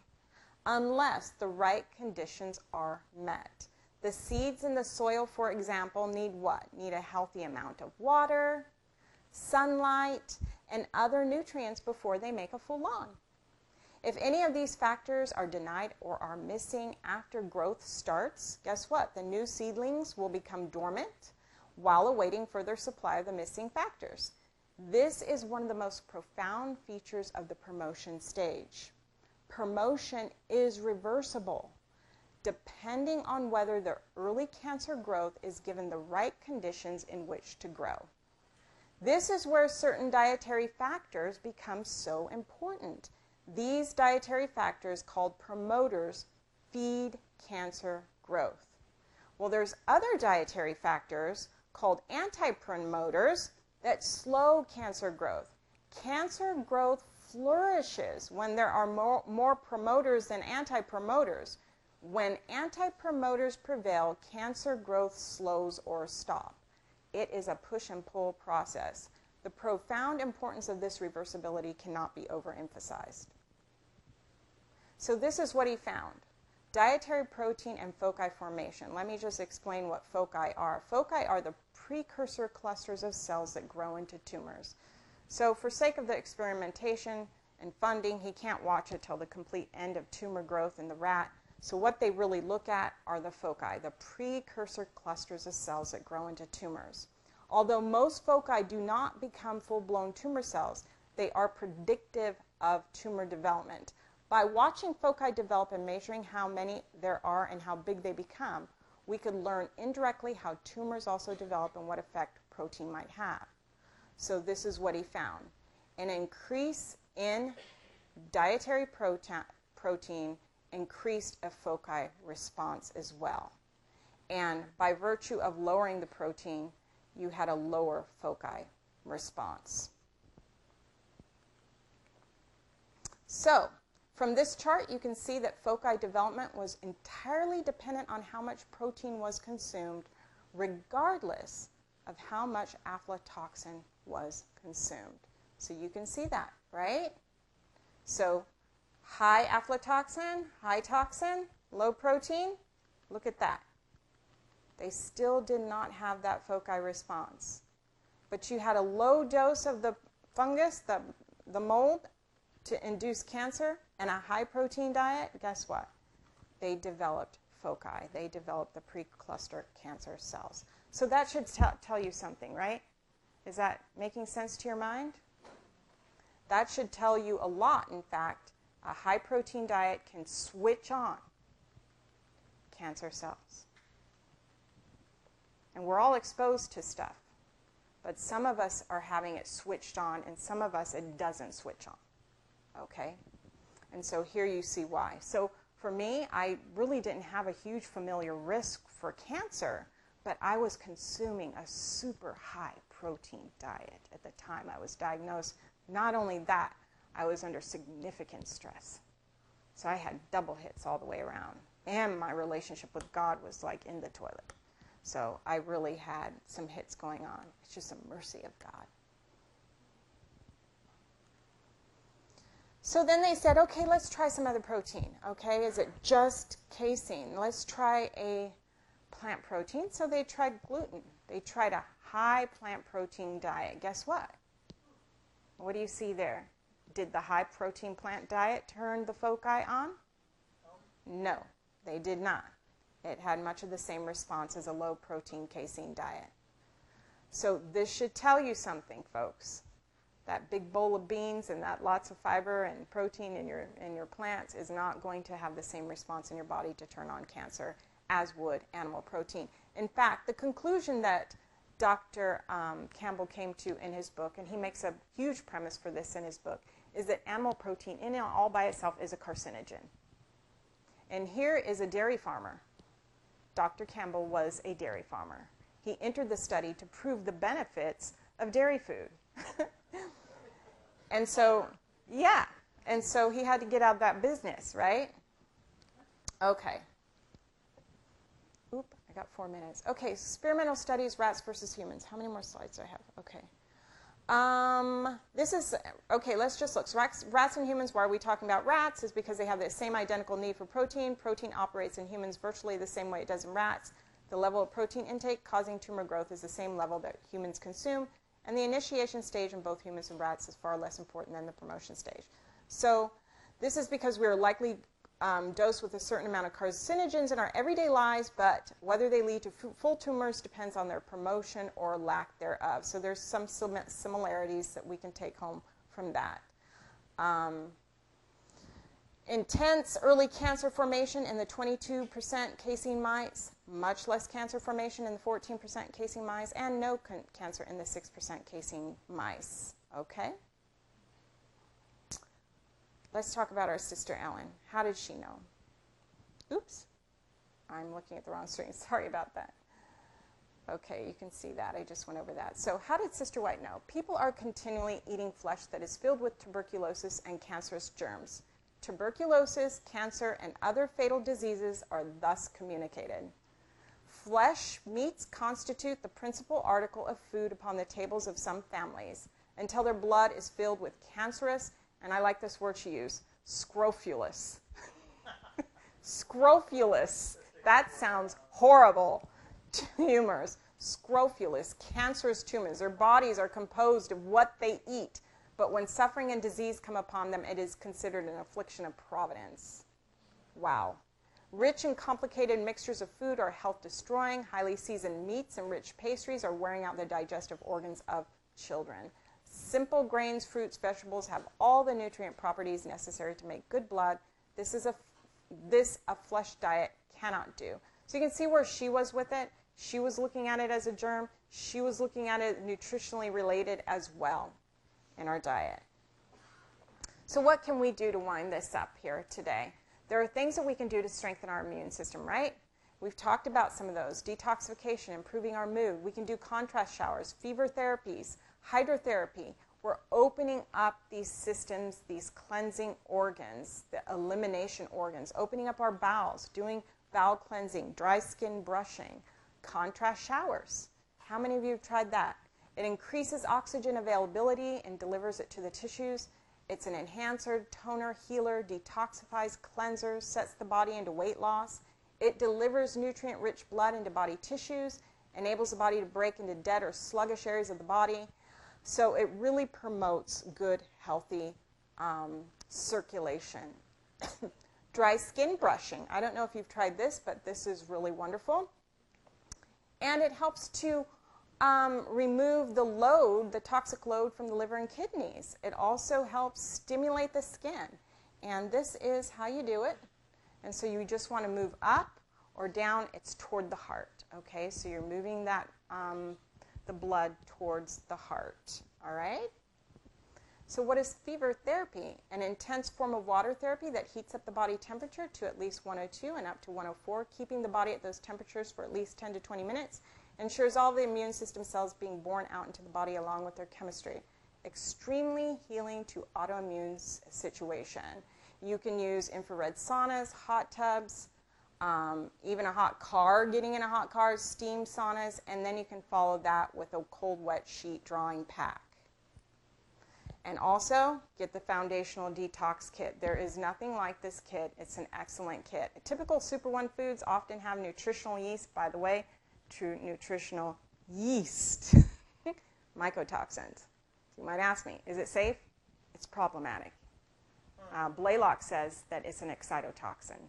unless the right conditions are met. The seeds in the soil, for example, need what? Need a healthy amount of water, sunlight, and other nutrients before they make a full lawn. If any of these factors are denied or are missing after growth starts, guess what? The new seedlings will become dormant while awaiting further supply of the missing factors. This is one of the most profound features of the promotion stage. Promotion is reversible, depending on whether the early cancer growth is given the right conditions in which to grow. This is where certain dietary factors become so important. These dietary factors, called promoters, feed cancer growth. Well, there's other dietary factors called anti-promoters that slow cancer growth. Cancer growth flourishes when there are more promoters than anti-promoters. When anti-promoters prevail, cancer growth slows or stops. It is a push and pull process. The profound importance of this reversibility cannot be overemphasized. So this is what he found. Dietary protein and foci formation. Let me just explain what foci are. Foci are the precursor clusters of cells that grow into tumors. So for sake of the experimentation and funding, he can't watch it till the complete end of tumor growth in the rat. So what they really look at are the foci, the precursor clusters of cells that grow into tumors. Although most foci do not become full-blown tumor cells, they are predictive of tumor development. By watching foci develop and measuring how many there are and how big they become, we could learn indirectly how tumors also develop and what effect protein might have. So this is what he found. An increase in dietary protein increased a foci response as well. And by virtue of lowering the protein, you had a lower foci response. So, from this chart, you can see that foci development was entirely dependent on how much protein was consumed, regardless of how much aflatoxin was consumed. So you can see that, right? So high aflatoxin, high toxin, low protein, look at that. They still did not have that foci response. But you had a low dose of the fungus, the mold, to induce cancer, and a high protein diet, guess what? They developed foci. They developed the pre-cluster cancer cells. So that should tell you something, right? Is that making sense to your mind? That should tell you a lot, in fact. A high protein diet can switch on cancer cells. And we're all exposed to stuff. But some of us are having it switched on, and some of us it doesn't switch on. Okay? And so here you see why. So for me, I really didn't have a huge familiar risk for cancer, but I was consuming a super high protein diet at the time I was diagnosed. Not only that, I was under significant stress. So I had double hits all the way around. And my relationship with God was like in the toilet. So I really had some hits going on. It's just a mercy of God. So then they said, okay, let's try some other protein. Okay, is it just casein? Let's try a plant protein. So they tried gluten. They tried a high plant protein diet. Guess what? What do you see there? Did the high protein plant diet turn the foci on? No, they did not. It had much of the same response as a low protein casein diet. So this should tell you something, folks. That big bowl of beans and that lots of fiber and protein in your plants is not going to have the same response in your body to turn on cancer as would animal protein. In fact, the conclusion that Dr. Campbell came to in his book, and he makes a huge premise for this in his book, is that animal protein in and all by itself is a carcinogen. And here is a dairy farmer. Dr. Campbell was a dairy farmer. He entered the study to prove the benefits of dairy food. And so, yeah. And so he had to get out of that business, right? Okay. Oop, I got 4 minutes. Okay, experimental studies, rats versus humans. How many more slides do I have? Okay. This is, okay, let's just look. So rats and humans, why are we talking about rats? Is because they have the same identical need for protein. Protein operates in humans virtually the same way it does in rats. The level of protein intake causing tumor growth is the same level that humans consume. And the initiation stage in both humans and rats is far less important than the promotion stage. So this is because we are likely dosed with a certain amount of carcinogens in our everyday lives, but whether they lead to full tumors depends on their promotion or lack thereof. So there's some similarities that we can take home from that. Intense early cancer formation in the 22% casein mice, much less cancer formation in the 14% casein mice, and no cancer in the 6% casein mice. Okay? Let's talk about our sister Ellen. How did she know? Oops. I'm looking at the wrong screen. Sorry about that. Okay, you can see that. I just went over that. So how did Sister White know? People are continually eating flesh that is filled with tuberculosis and cancerous germs. Tuberculosis, cancer, and other fatal diseases are thus communicated. Flesh meats constitute the principal article of food upon the tables of some families until their blood is filled with cancerous, and I like this word she used, scrofulous. Scrofulous. That sounds horrible. Tumors. Scrofulous, cancerous tumors. Their bodies are composed of what they eat. But when suffering and disease come upon them, it is considered an affliction of providence. Wow. Rich and complicated mixtures of food are health-destroying. Highly seasoned meats and rich pastries are wearing out the digestive organs of children. Simple grains, fruits, vegetables have all the nutrient properties necessary to make good blood. This a flesh diet cannot do. So you can see where she was with it. She was looking at it as a germ. She was looking at it nutritionally related as well in our diet. So what can we do to wind this up here today? There are things that we can do to strengthen our immune system, right? We've talked about some of those. Detoxification, improving our mood. We can do contrast showers, fever therapies, hydrotherapy. We're opening up these systems, these cleansing organs, the elimination organs, opening up our bowels, doing bowel cleansing, dry skin brushing, contrast showers. How many of you have tried that? It increases oxygen availability and delivers it to the tissues. It's an enhancer, toner, healer, detoxifies, cleanser, sets the body into weight loss. It delivers nutrient-rich blood into body tissues, enables the body to break into dead or sluggish areas of the body. So it really promotes good, healthy circulation. Dry skin brushing. I don't know if you've tried this, but this is really wonderful. And it helps to remove the load, the toxic load from the liver and kidneys. It also helps stimulate the skin. And this is how you do it. And so you just want to move up or down. It's toward the heart. Okay, so you're moving that the blood towards the heart. All right? So what is fever therapy? An intense form of water therapy that heats up the body temperature to at least 102 and up to 104, keeping the body at those temperatures for at least 10 to 20 minutes, ensures all the immune system cells being born out into the body along with their chemistry. Extremely healing to autoimmune situation. You can use infrared saunas, hot tubs, even a hot car, getting in a hot car, steam saunas, and then you can follow that with a cold wet sheet drawing pack. And also, get the foundational detox kit. There is nothing like this kit. It's an excellent kit. Typical Super One foods often have nutritional yeast, by the way, true nutritional yeast, mycotoxins. You might ask me, is it safe? It's problematic. Blaylock says that it's an excitotoxin.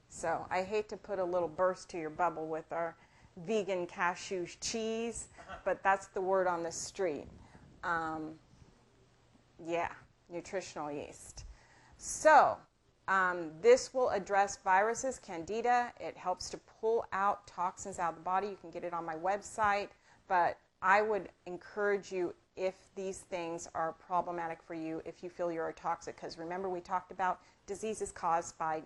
So I hate to put a little burst to your bubble with our vegan cashew cheese, but that's the word on the street. Yeah, nutritional yeast. So this will address viruses, candida. It helps to pull out toxins out of the body. You can get it on my website, but I would encourage you, if these things are problematic for you, if you feel you're toxic, because remember we talked about diseases caused by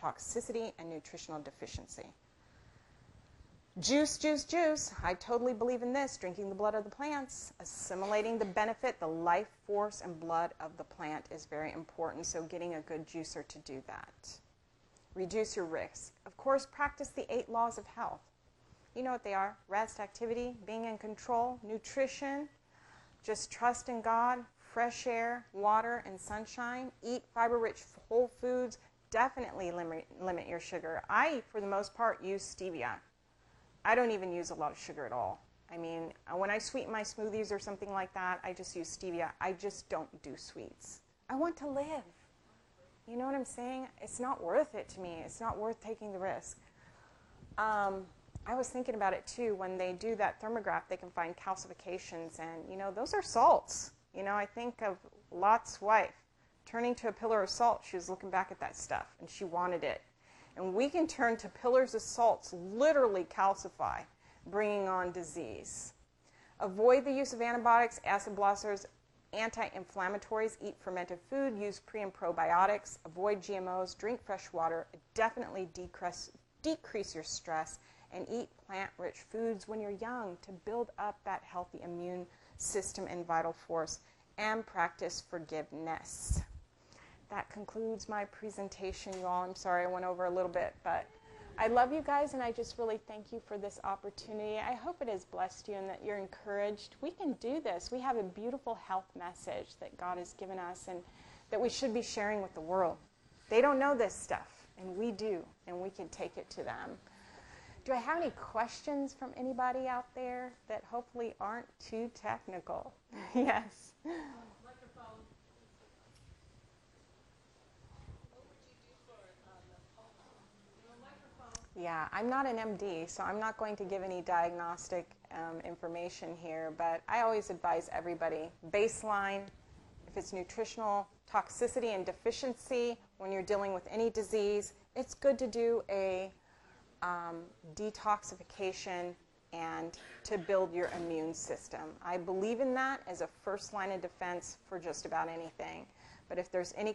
toxicity and nutritional deficiency. Juice, juice, juice. I totally believe in this. Drinking the blood of the plants, assimilating the benefit, the life force and blood of the plant is very important, so getting a good juicer to do that. Reduce your risk. Of course, practice the 8 laws of health. You know what they are. Rest, activity, being in control, nutrition, just trust in God, fresh air, water, and sunshine. Eat fiber-rich whole foods. Definitely limit your sugar. I, for the most part, use stevia. I don't even use a lot of sugar at all. I mean, when I sweeten my smoothies or something like that, I just use stevia. I just don't do sweets. I want to live. You know what I'm saying? It's not worth it to me. It's not worth taking the risk. I was thinking about it, too. When they do that thermograph, they can find calcifications, and, you know, those are salts. You know, I think of Lot's wife turning to a pillar of salt. She was looking back at that stuff, and she wanted it. And we can turn to pillars of salts, literally calcify, bringing on disease. Avoid the use of antibiotics, acid blockers, anti-inflammatories, eat fermented food, use pre- and probiotics, avoid GMOs, drink fresh water, definitely decrease your stress, and eat plant-rich foods when you're young to build up that healthy immune system and vital force, and practice forgiveness. That concludes my presentation, you all. I'm sorry I went over a little bit, but I love you guys, and I just really thank you for this opportunity. I hope it has blessed you and that you're encouraged. We can do this. We have a beautiful health message that God has given us and that we should be sharing with the world. They don't know this stuff, and we do, and we can take it to them. Do I have any questions from anybody out there that hopefully aren't too technical? Yes. Yeah, I'm not an MD, so I'm not going to give any diagnostic information here, but I always advise everybody, baseline, if it's nutritional toxicity and deficiency, when you're dealing with any disease, it's good to do a detoxification and to build your immune system. I believe in that as a first line of defense for just about anything. But if there's any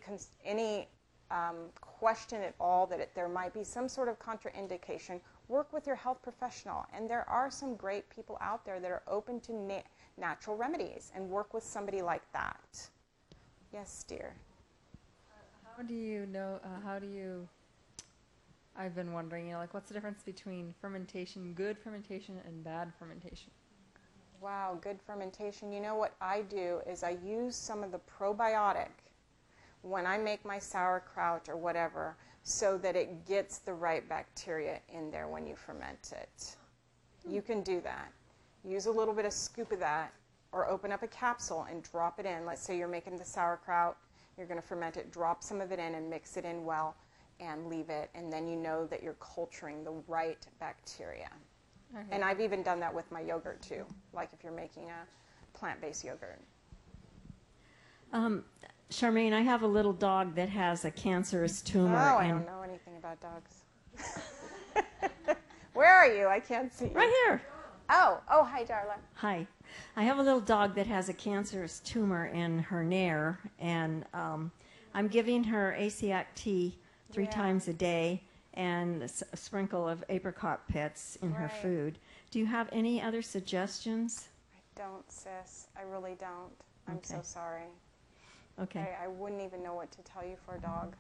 question at all that there might be some sort of contraindication, work with your health professional. And there are some great people out there that are open to natural remedies, and work with somebody like that. Yes, dear. How do you know, I've been wondering, like what's the difference between fermentation, good fermentation, and bad fermentation? Wow, good fermentation. You know what I do is I use some of the probiotic when I make my sauerkraut or whatever so that it gets the right bacteria in there when you ferment it. You can do that. Use a little bit of scoop of that or open up a capsule and drop it in. Let's say you're making the sauerkraut, you're going to ferment it, drop some of it in and mix it in well and leave it, and then you know that you're culturing the right bacteria. Okay. And I've even done that with my yogurt too, like if you're making a plant-based yogurt. Charmaine, I have a little dog that has a cancerous tumor. Oh, I don't know anything about dogs. Where are you? I can't see you. Right here. Oh, hi, Darla. Hi. I have a little dog that has a cancerous tumor in her nair, and I'm giving her ACAC tea 3 times a day and a sprinkle of apricot pits in her food. Do you have any other suggestions? I don't, sis. I really don't. I'm so sorry. Okay. I wouldn't even know what to tell you for a dog.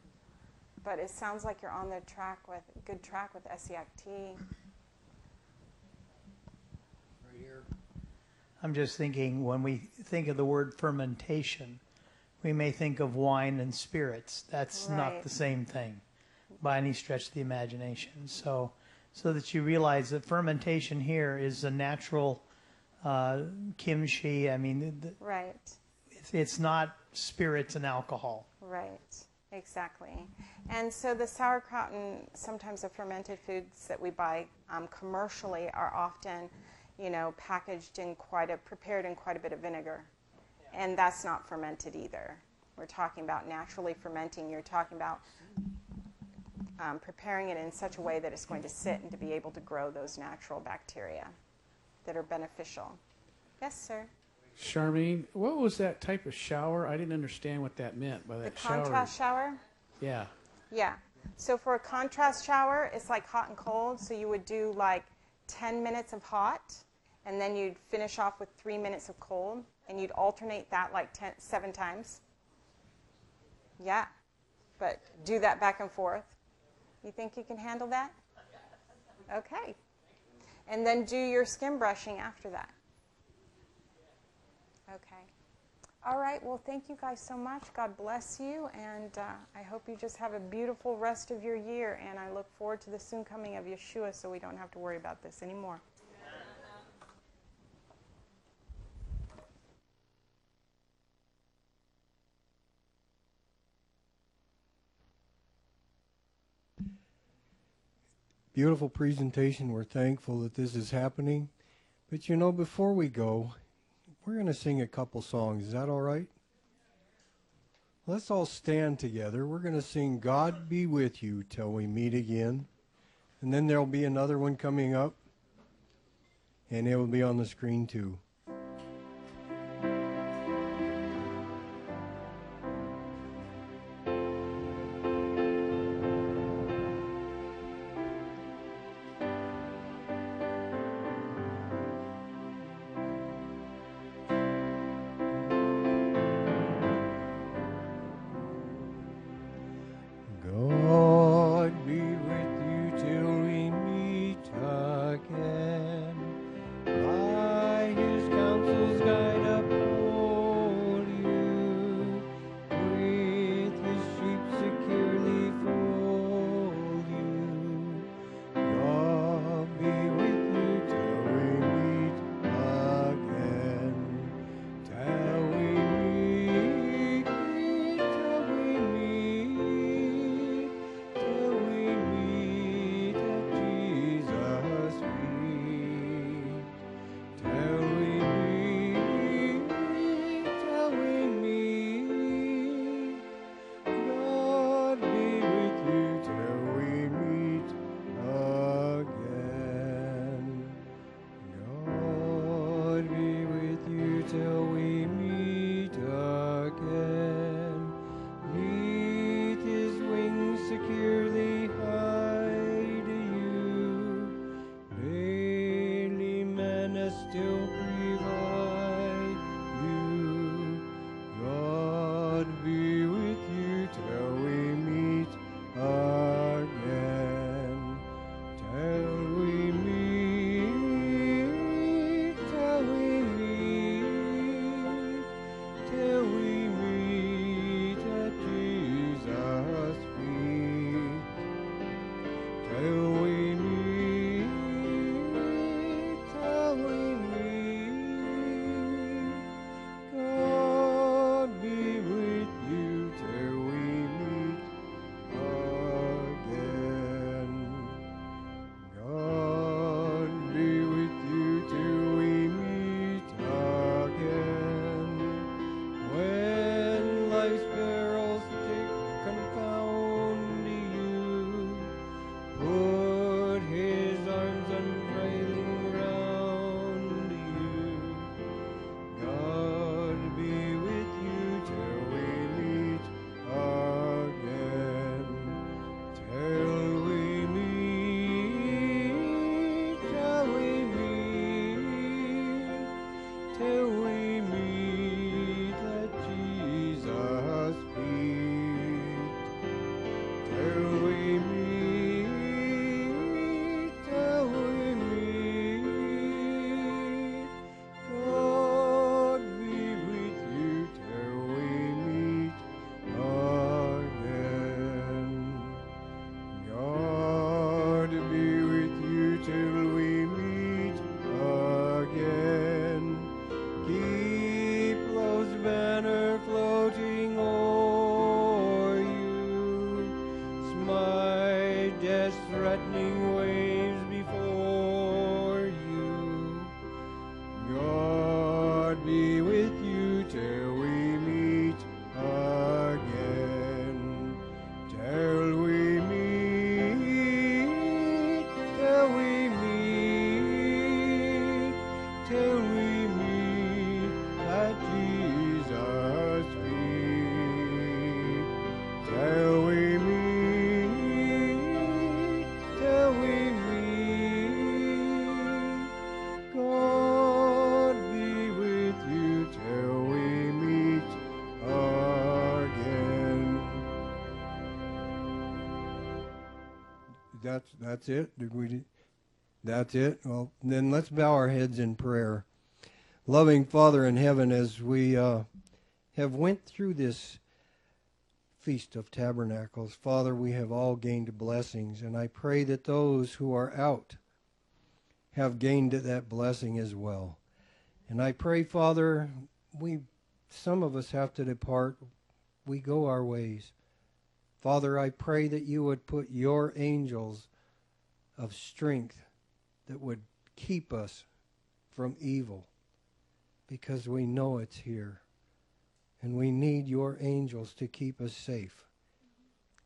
But it sounds like you're on the good track with SEAC-T. I'm just thinking when we think of the word fermentation, we may think of wine and spirits. That's not the same thing by any stretch of the imagination. So that you realize that fermentation here is a natural kimchi. I mean, it's not spirits and alcohol. Right, exactly. And so the sauerkraut and sometimes the fermented foods that we buy commercially are often, packaged in prepared in quite a bit of vinegar. And that's not fermented either. We're talking about naturally fermenting. You're talking about preparing it in such a way that it's going to sit and to be able to grow those natural bacteria that are beneficial. Yes, sir? Charmaine, what was that type of shower? I didn't understand what that meant by that shower. The contrast shower? Yeah. Yeah. So for a contrast shower, it's like hot and cold. So you would do like 10 minutes of hot, and then you'd finish off with 3 minutes of cold, and you'd alternate that like 7 times. Yeah. But do that back and forth. You think you can handle that? Okay. And then do your skin brushing after that. Okay. All right. Well, thank you guys so much. God bless you. And I hope you just have a beautiful rest of your year. And I look forward to the soon coming of Yeshua so we don't have to worry about this anymore. Beautiful presentation. We're thankful that this is happening. But before we go, we're going to sing a couple songs. Is that all right? Let's all stand together. We're going to sing God Be With You Till We Meet Again. And then there'll be another one coming up. And it will be on the screen too. God be with you till we meet again. By His that's it. That's it. Well, then let's bow our heads in prayer. Loving Father in heaven, as we have went through this Feast of Tabernacles, Father, we have all gained blessings, and I pray that those who are out have gained that blessing as well. And I pray, Father, some of us have to depart. We go our ways. Father, I pray that you would put your angels of strength that would keep us from evil, because we know it's here. And we need your angels to keep us safe.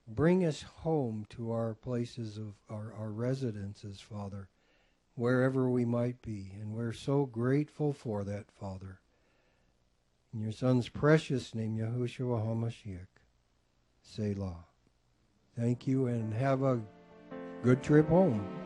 Bring us home to our places of our residences, Father, wherever we might be. And we're so grateful for that, Father. In your Son's precious name, Yahushua HaMashiach, Selah. Thank you, and have a good trip home.